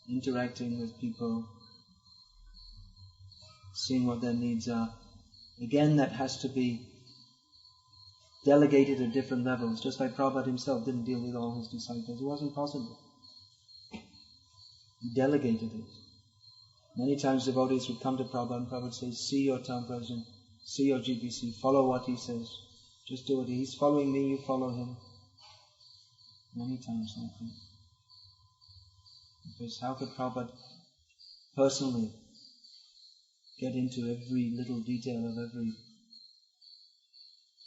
interacting with people, seeing what their needs are. Again, that has to be delegated at different levels, just like Prabhupada himself didn't deal with all his disciples. It wasn't possible. He delegated it. Many times devotees would come to Prabhupada and Prabhupada would say, see your town president, see your GBC, follow what he says. Just do it. He's following me, you follow him. Many times like that. Because how could Prabhupada personally get into every little detail of every,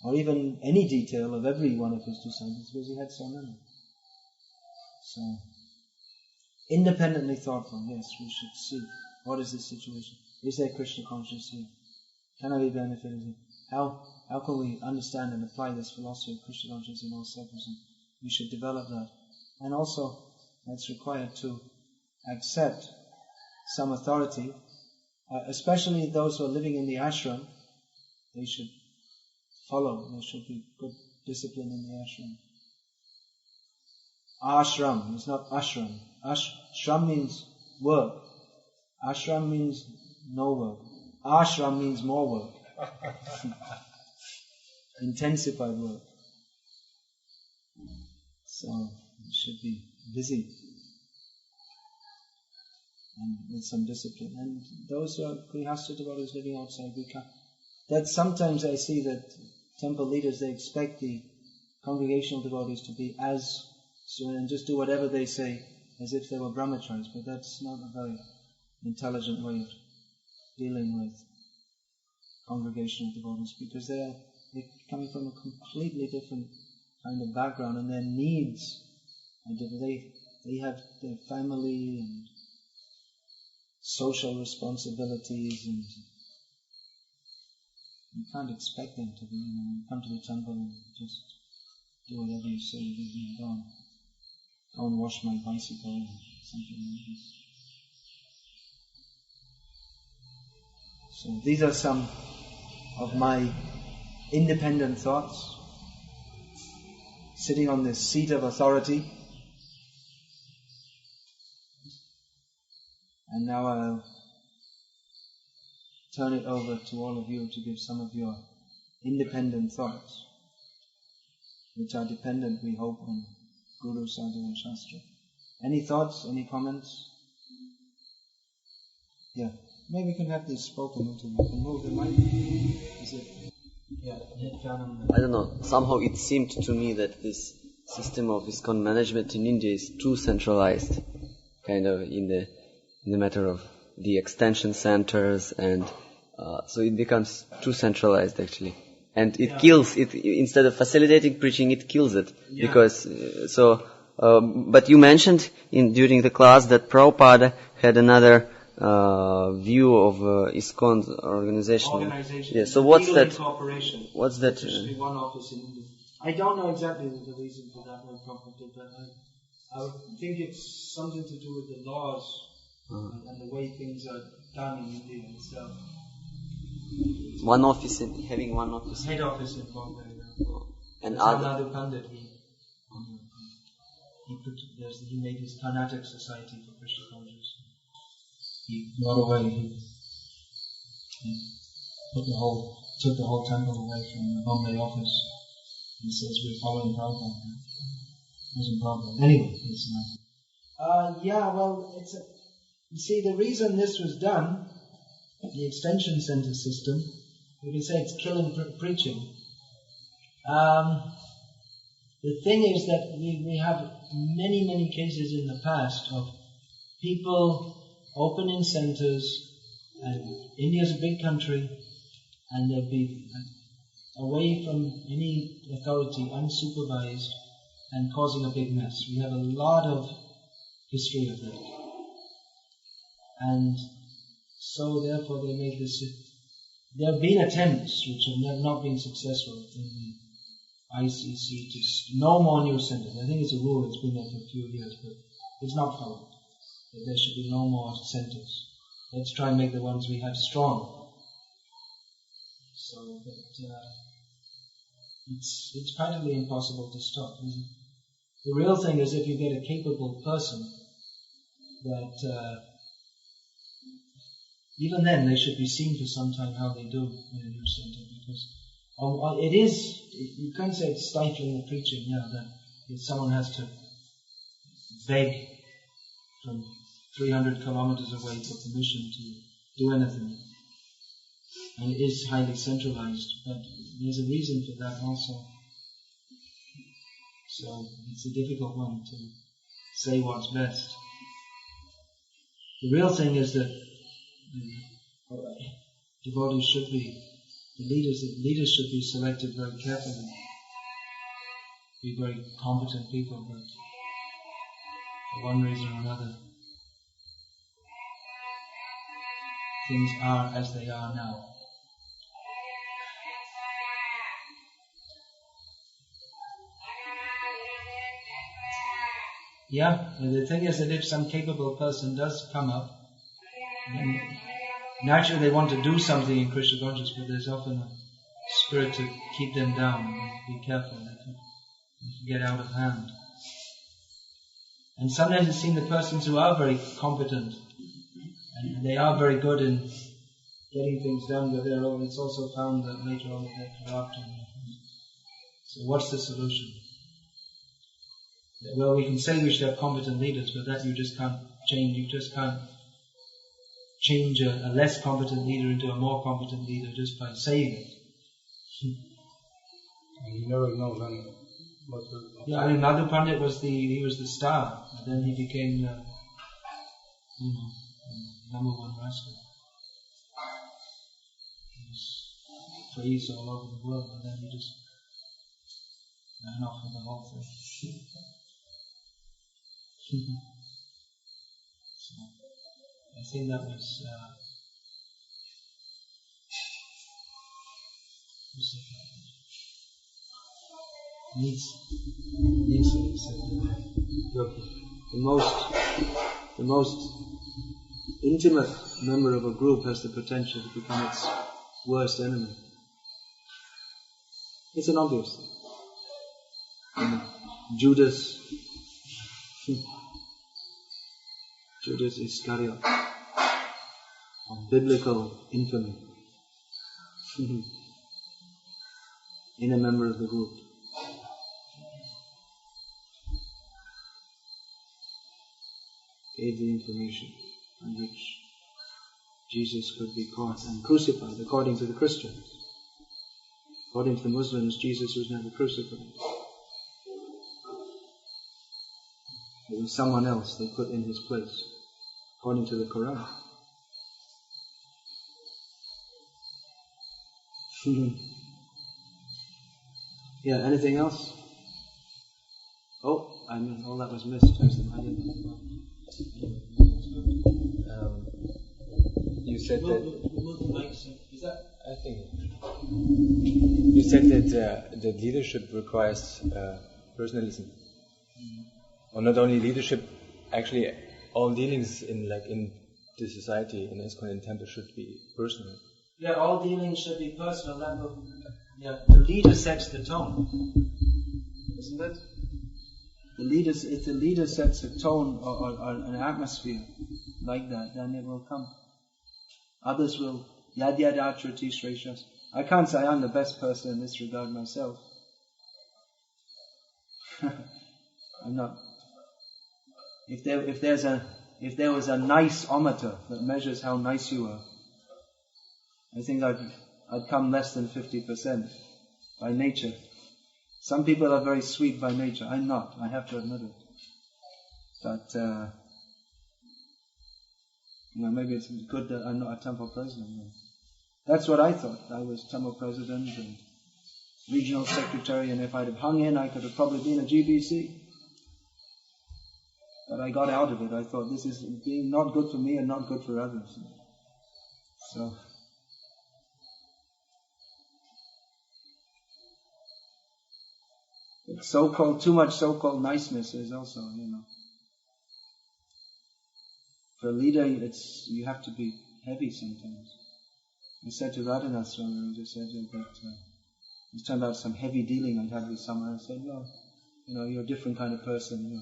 or even any detail of every one of his disciples, because he had so many. So, independently thoughtful, yes, we should see what is the situation. Is there Krishna consciousness here? Can I be benefited here? How can we understand and apply this philosophy of Krishna consciousness in all circles? And we should develop that. And also, that's required to accept some authority, especially those who are living in the ashram. They should follow. There should be good discipline in the ashram. Ashram, it's not ashram. Ashram means work. Ashram means no work. Ashram means more work. Intensified work. So it should be busy and with some discipline. And those who are grihastha devotees living outside, we can't. That sometimes I see that temple leaders, they expect the congregational devotees to be as serene and just do whatever they say as if they were brahmacharis, but that's not a very intelligent way of dealing with congregational devotees, because they're coming from a completely different kind of background and their needs are different. they have their family and social responsibilities, and you can't expect them to be, come to the temple and just do whatever you say. Go and wash my bicycle or something like this. So these are some of my independent thoughts, sitting on this seat of authority. And now I'll turn it over to all of you to give some of your independent thoughts, which are dependent, we hope, on Guru, Sadhu and Shastra. Any thoughts, any comments? Yeah. Maybe we can have this spoken into. You can move the mic. Is it? Yeah. I don't know. Somehow it seemed to me that this system of ISKCON management in India is too centralized, kind of in the matter of the extension centers, and so it becomes too centralized actually, and it kills it. Instead of facilitating preaching, it kills it, because but you mentioned during the class that Prabhupada had another view of ISKCON's organization. Yeah. So what's that? What's that? There should be one office in India. I don't know exactly the reason for that, no problem, but I would think it's something to do with the laws and the way things are done in India itself. One office, having one office. Head office in Bombay. And Nadu Pandit, he made his Carnatic Society for Krishna consciousness. He got away. He took the whole temple away from the Bombay office. He says we're following Prabhupada. It wasn't Prabhupada. Anyway, it's not. You see, the reason this was done, the extension center system, we can say it's killing preaching. The thing is that we have many cases in the past of people opening centers, and India's a big country, and they'll be away from any authority, unsupervised, and causing a big mess. We have a lot of history of that. And so therefore they made this. There have been attempts which have not been successful in the ICC to no more new centers. I think it's a rule, it's been there for a few years, but it's not followed. That there should be no more centers. Let's try and make the ones we have strong. So that it's practically impossible to stop. The real thing is if you get a capable person that even then they should be seen for some time how they do in a new center, because it is, you can't say it's stifling the preaching, that if someone has to beg from 300 kilometers away for permission to do anything. And it is highly centralized, but there's a reason for that also. So it's a difficult one to say what's best. The real thing is that the devotees should be, the leaders should be selected very carefully, be very competent people, but for one reason or another, things are as they are now. Yeah, the thing is that if some capable person does come up, then naturally they want to do something in Krishna consciousness, but there's often a spirit to keep them down. Be careful, they can get out of hand. And sometimes it's seen the persons who are very competent, and they are very good in getting things done, but it's also found that later on they're corrupt. So what's the solution? Well, we can say we should have competent leaders, but that you just can't change. You just can't change a less competent leader into a more competent leader just by saying it. And you never know when. Nadu Pandit was the star, and then he became number one rascal. He was praised all over the world, and then he just ran off with the whole thing. So, I think that was needs to be accepted. The most intimate member of a group has the potential to become its worst enemy. It's an obvious thing. Judas Iscariot, of biblical infamy, in a member of the group. Gave the information on which Jesus could be caught and crucified, according to the Christians. According to the Muslims, Jesus was never crucified. It was someone else they put in his place, according to the Quran. Yeah, anything else? Oh, all that was missed. You said that. I think. You said that leadership requires personalism. Or not only leadership, actually all dealings in the society, in ISKCON and temple should be personal. Yeah, all dealings should be personal. The leader sets the tone, isn't it? If the leader sets a tone or an atmosphere like that, then it will come. Others will yad acharati shreshas. I can't say I'm the best person in this regard myself. I'm not. If there was a nice-ometer that measures how nice you are, I think I'd come less than 50% by nature. Some people are very sweet by nature. I'm not. I have to admit it. But maybe it's good that I'm not a temple president. That's what I thought. I was temple president and regional secretary, and if I'd have hung in, I could have probably been a GBC. But I got out of it. I thought this is being not good for me and not good for others. So, too much so-called niceness is also, for a leader, you have to be heavy sometimes. I said to Radhanath Swami, I just said that I was talking about some heavy dealing I'd had with someone. I said, well, you're a different kind of person.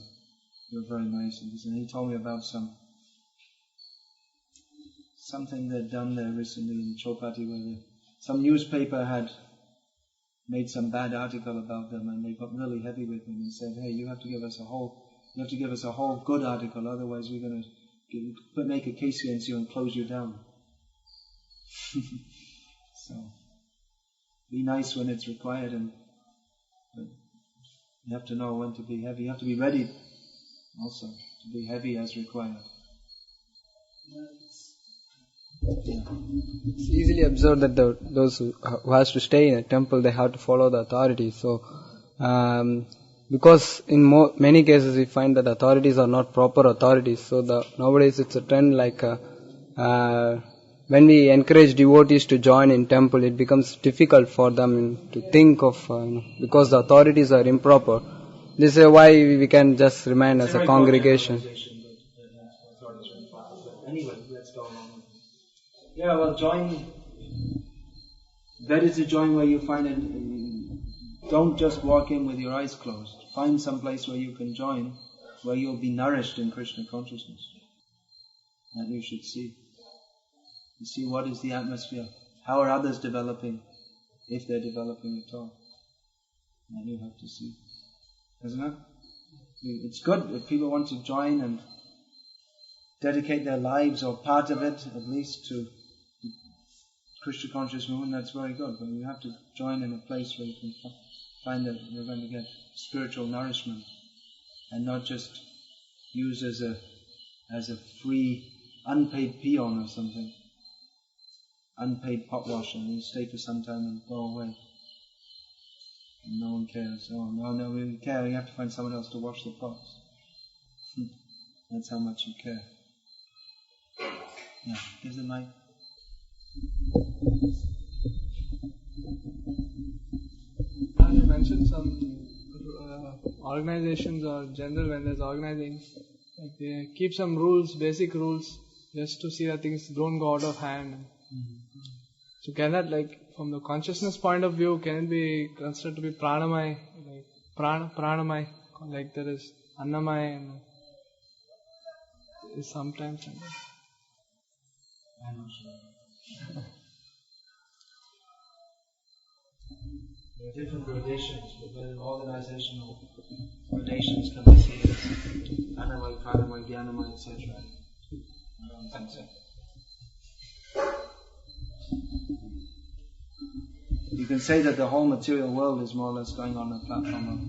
You're very nice. And he told me about something they'd done there recently in Chowpatty, where some newspaper had made some bad article about them, and they got really heavy with him and said, hey, you have to give us a whole good article, otherwise we're going to make a case against you and close you down. So, be nice when it's required, but you have to know when to be heavy. You have to be ready also to be heavy as required. Yeah. It's easily observed that those who has to stay in a temple, they have to follow the authorities. So, because in many cases we find that authorities are not proper authorities. So nowadays it's a trend when we encourage devotees to join in temple, it becomes difficult for them to think of, because the authorities are improper. This is why we can just remain as a congregation. Anyway, let's go on. Yeah, well, better to join where you find it. Don't just walk in with your eyes closed. Find some place where you can join, where you'll be nourished in Krishna consciousness. That you should see. You see what is the atmosphere. How are others developing, if they're developing at all. That you have to see. Isn't it? It's good if people want to join and dedicate their lives, or part of it at least, to Krishna conscious movement. That's very good. But you have to join in a place where you can find that you're going to get spiritual nourishment, and not just used as a free, unpaid peon or something, unpaid pot washer. And you stay for some time and go away. And no one cares. Oh, no, we care. You have to find someone else to wash the pots. That's how much you care. Yeah, give the mic. You mentioned some organizations or general when there's organizing, like they keep some rules, basic rules, just to see that things don't go out of hand. So can that, like, from the consciousness point of view, can it be considered to be pranamai, like pranamai, like there is annamai and is sometimes. I'm not sure. There are different gradations, but organizational gradations can be seen as annamai, pranamai, dhyanamai, etc. I don't think so. You can say that the whole material world is more or less going on a platform of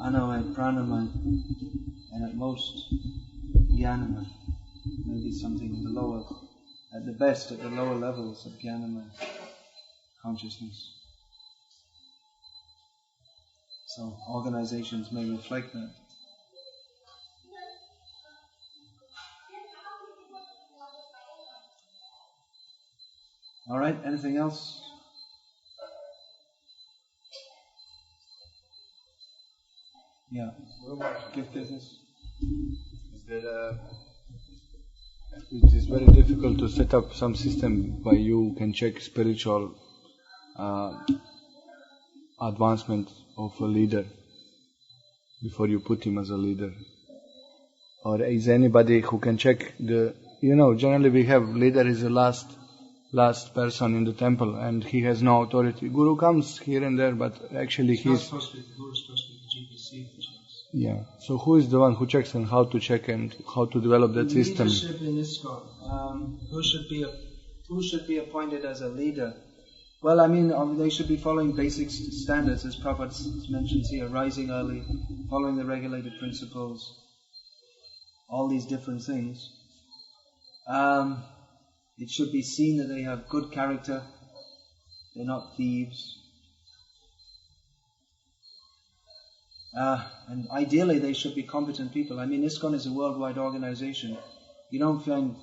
annamai, pranamai, and at most dhyanamai. Maybe something in the lower, at the best, at the lower levels of dhyanamai consciousness. So organizations may reflect that. Alright, anything else? Yeah. Gift business. It is very difficult to set up some system where you can check spiritual advancement of a leader before you put him as a leader. Or is anybody who can check generally we have leader is the last person in the temple and he has no authority. Guru comes here and there, but actually Guru is supposed to be the GPC. Yeah. So who is the one who checks and how to check and how to develop that system? Leadership in ISKCON. Who should be appointed as a leader? Well, I mean, they should be following basic standards, as Prabhupada mentions here, rising early, following the regulated principles, all these different things. It should be seen that they have good character, they're not thieves. And ideally they should be competent people. I mean, ISKCON is a worldwide organization. You don't find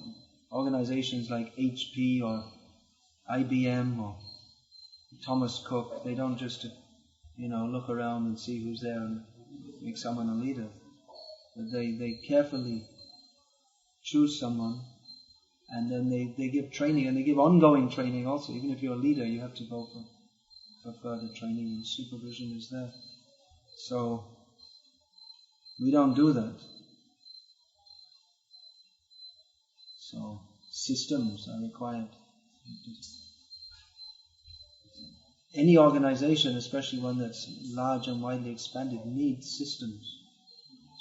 organizations like HP or IBM or Thomas Cook. They don't just, look around and see who's there and make someone a leader. But they carefully choose someone, and then they give training, and they give ongoing training also. Even if you're a leader, you have to go for further training, and supervision is there. So, we don't do that. So, systems are required. Any organization, especially one that's large and widely expanded, needs systems.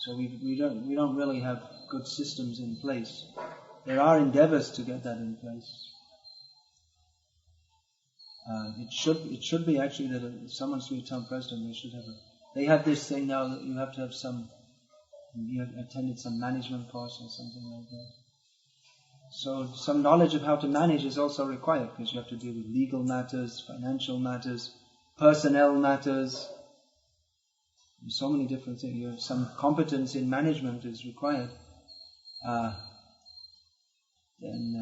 So we don't really have good systems in place. There are endeavors to get that in place. It should be actually that if someone's to be town president, they have this thing now that you have to have you have attended some management course or something like that. So some knowledge of how to manage is also required, because you have to deal with legal matters, financial matters, personnel matters, so many different things. Some competence in management is required. Then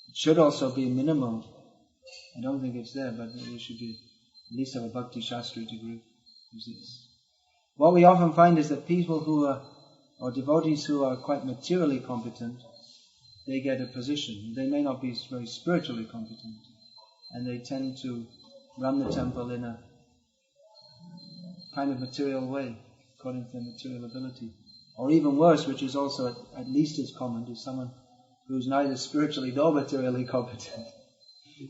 it should also be minimal. I don't think it's there, but you should at least have a Bhakti Shastri degree. What we often find is that people or devotees who are quite materially competent, they get a position. They may not be very spiritually competent, and they tend to run the temple in a kind of material way, according to their material ability. Or even worse, which is also at least as common, is someone who's neither spiritually nor materially competent.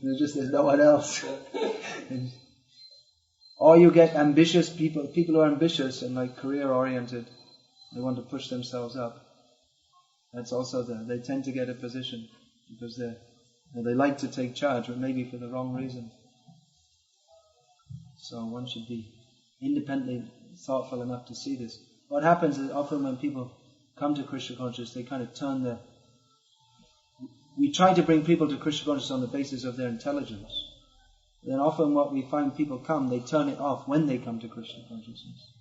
There's no one else. Or you get ambitious people who are ambitious and like career-oriented. They want to push themselves up. That's also there. They tend to get a position because they like to take charge, but maybe for the wrong reason. So one should be independently thoughtful enough to see this. What happens is often when people come to Krishna consciousness, they kind of we try to bring people to Krishna consciousness on the basis of their intelligence. Then often what we find people come, they turn it off when they come to Krishna consciousness.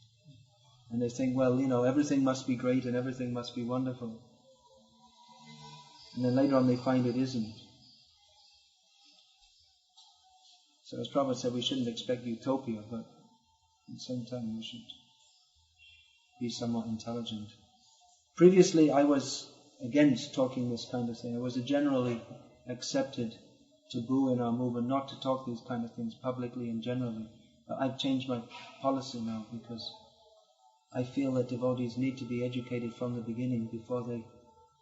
And they think, well, everything must be great and everything must be wonderful. And then later on they find it isn't. So as Prabhupada said, we shouldn't expect utopia, but at the same time we should be somewhat intelligent. Previously I was against talking this kind of thing. It was a generally accepted taboo in our movement not to talk these kind of things publicly and generally. But I've changed my policy now because I feel that devotees need to be educated from the beginning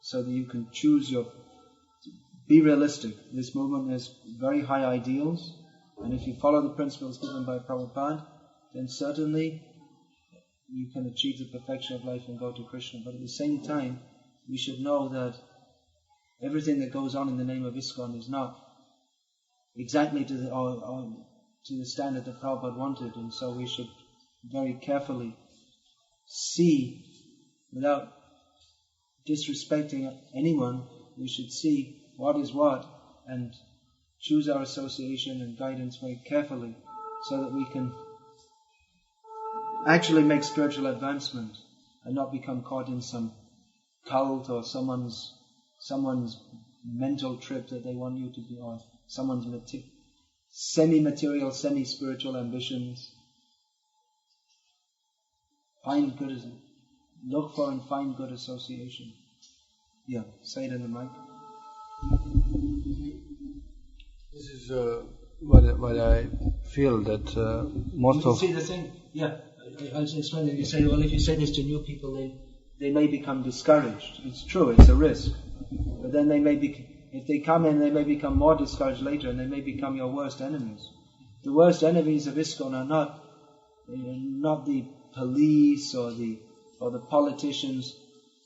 so that you can choose be realistic. This movement has very high ideals, and if you follow the principles given by Prabhupada, then certainly you can achieve the perfection of life and go to Krishna. But at the same time, we should know that everything that goes on in the name of ISKCON is not exactly to the standard that Prabhupada wanted, and so we should very carefully see, without disrespecting anyone, we should see what is what and choose our association and guidance very carefully so that we can actually make spiritual advancement and not become caught in some cult or someone's mental trip that they want you to be, or someone's semi-material, semi-spiritual ambitions. Look for and find good association. Yeah, say it in the mic. This is what I feel that most of... See the thing, yeah, I was explaining, you say, well, if you say this to new people, they may become discouraged. It's true, it's a risk. But then if they come in, they may become more discouraged later, and they may become your worst enemies. The worst enemies of ISKCON are not the police or the politicians.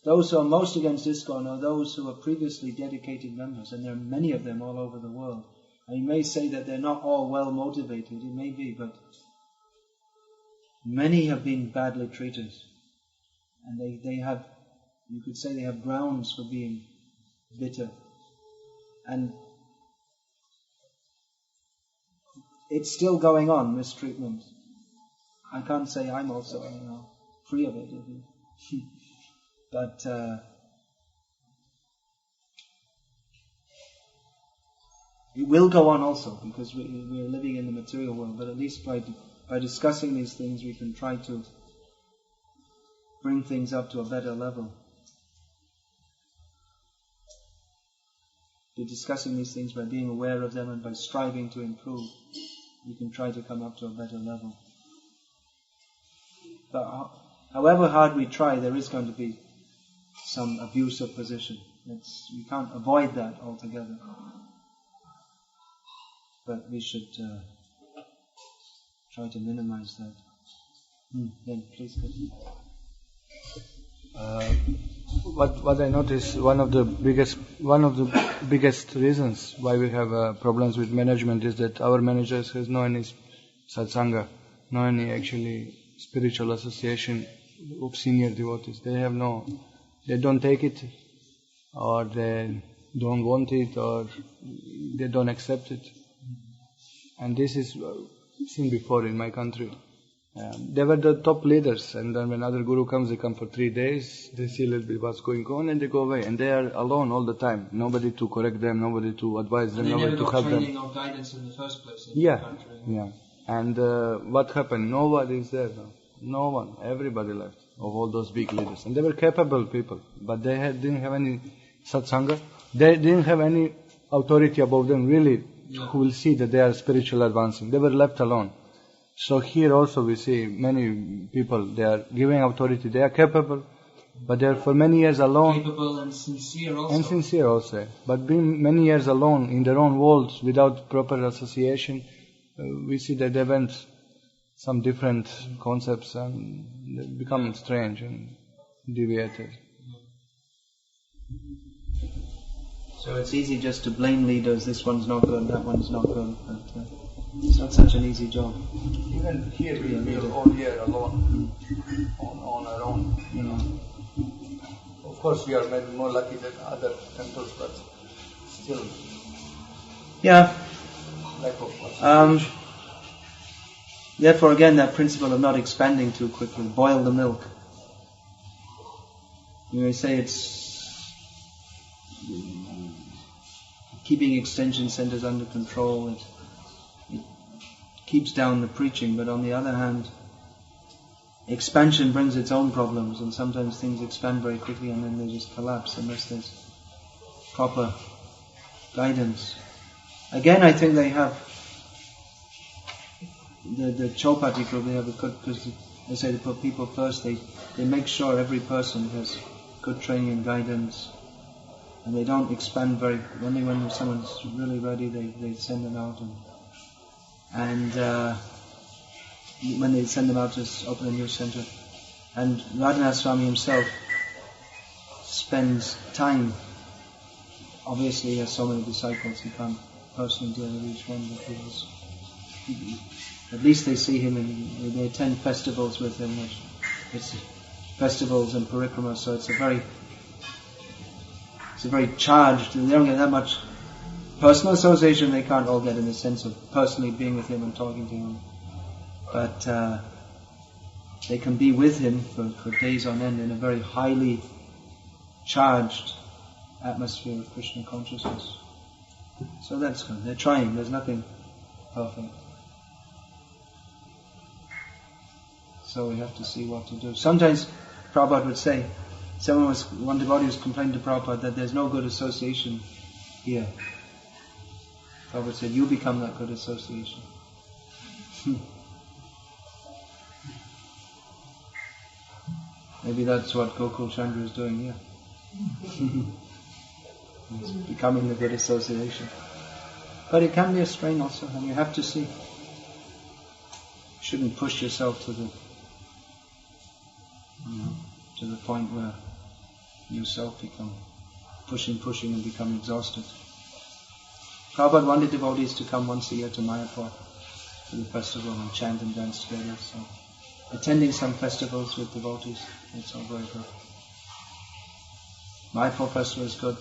Those who are most against ISKCON are those who are previously dedicated members, and there are many of them all over the world. And you may say that they're not all well motivated, it may be, but many have been badly treated. And you could say they have grounds for being bitter. And it's still going on, mistreatment. I can't say I'm also free of it. But it will go on also, because we're living in the material world. But at least by discussing these things, we can try to bring things up to a better level. By discussing these things, by being aware of them and by striving to improve, we can try to come up to a better level. But however hard we try, there is going to be some abuse of position. We can't avoid that altogether. But we should try to minimize that. Then please continue. What I notice, one of the biggest reasons why we have problems with management is that our managers has no any satsanga, no any actually spiritual association of senior devotees. They don't take it, or they don't want it, or they don't accept it. And this is seen before in my country. They were the top leaders, and then when other guru comes, they come for 3 days, they see a little bit what's going on, and they go away. And they are alone all the time. Nobody to correct them, nobody to advise them, nobody to help them. They never got training or guidance in the first place in the country. Yeah. And what happened? Nobody is there now. No one. Everybody left, of all those big leaders. And they were capable people, but they didn't have any satsanga. They didn't have any authority above them, really, who will see that they are spiritual advancing. They were left alone. So here also we see many people, they are giving authority, they are capable, but they are for many years alone. Capable and sincere also. And sincere also. But being many years alone in their own worlds without proper association, we see that they went some different concepts and they become strange and deviated. So it's easy just to blame leaders, this one's not good, that one's not good, but it's not such an easy job. Even here we are all year alone, on our own. Of course we are maybe more lucky than other temples, but still. Yeah. Lack of Therefore again that principle of not expanding too quickly, boil the milk. you may say it's keeping extension centers under control, it keeps down the preaching, but on the other hand, expansion brings its own problems, and sometimes things expand very quickly and then they just collapse unless there's proper guidance. Again, I think they have the Chopati group, they have a good, because they say they put people first, they make sure every person has good training and guidance, and they don't expand only when someone's really ready they send them out, and when they send them out to open a new center. And Radhanath Swami himself spends time, obviously he has so many disciples, he can't personally deal with each one, but at least they see him and they attend festivals with him. It's festivals and parikrama, so it's a very charged, they don't get that much personal association, they can't all get in the sense of personally being with him and talking to him. But they can be with him for days on end in a very highly charged atmosphere of Krishna consciousness. So that's good. They're trying. There's nothing perfect. So we have to see what to do. Sometimes Prabhupada would say, one devotee was complaining to Prabhupada that there's no good association here. Prabhupada said, you become that good association. Maybe that's what Gokul Chandra is doing here. He's becoming the good association. But it can be a strain also, and you have to see. You shouldn't push yourself to the point where you yourself become pushing and become exhausted. Prabhupada wanted devotees to come once a year to Mayapur for the festival and chant and dance together. So attending some festivals with devotees, it's all very good. Mayapur festival is good.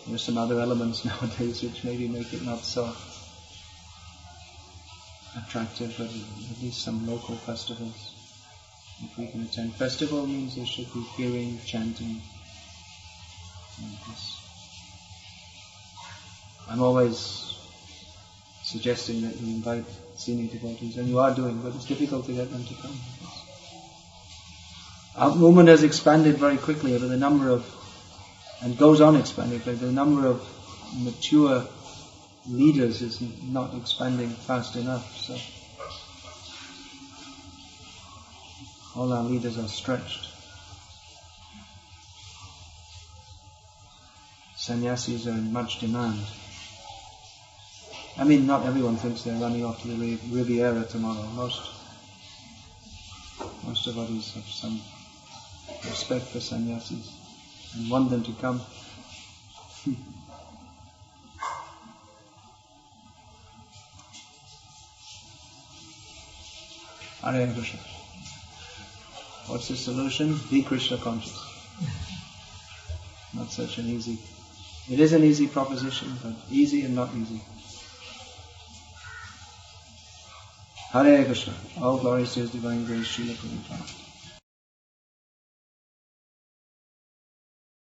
There's some other elements nowadays which maybe make it not so attractive, but at least some local festivals. If we can attend. Festival means there should be hearing, chanting, like this. I'm always suggesting that you invite senior devotees, and you are doing, but it's difficult to get them to come. Our movement has expanded very quickly, but the number of, and goes on expanding, but the number of mature leaders is not expanding fast enough. So all our leaders are stretched. Sannyasis are in much demand. I mean, not everyone thinks they're running off to the Riviera tomorrow. Most devotees have some respect for sannyasis and want them to come. Hare Krishna. What's the solution? Be Krishna conscious. Not such an easy. It is an easy proposition, but easy and not easy. Hare Krishna. All glories to His divine grace, Srila Prabhupada.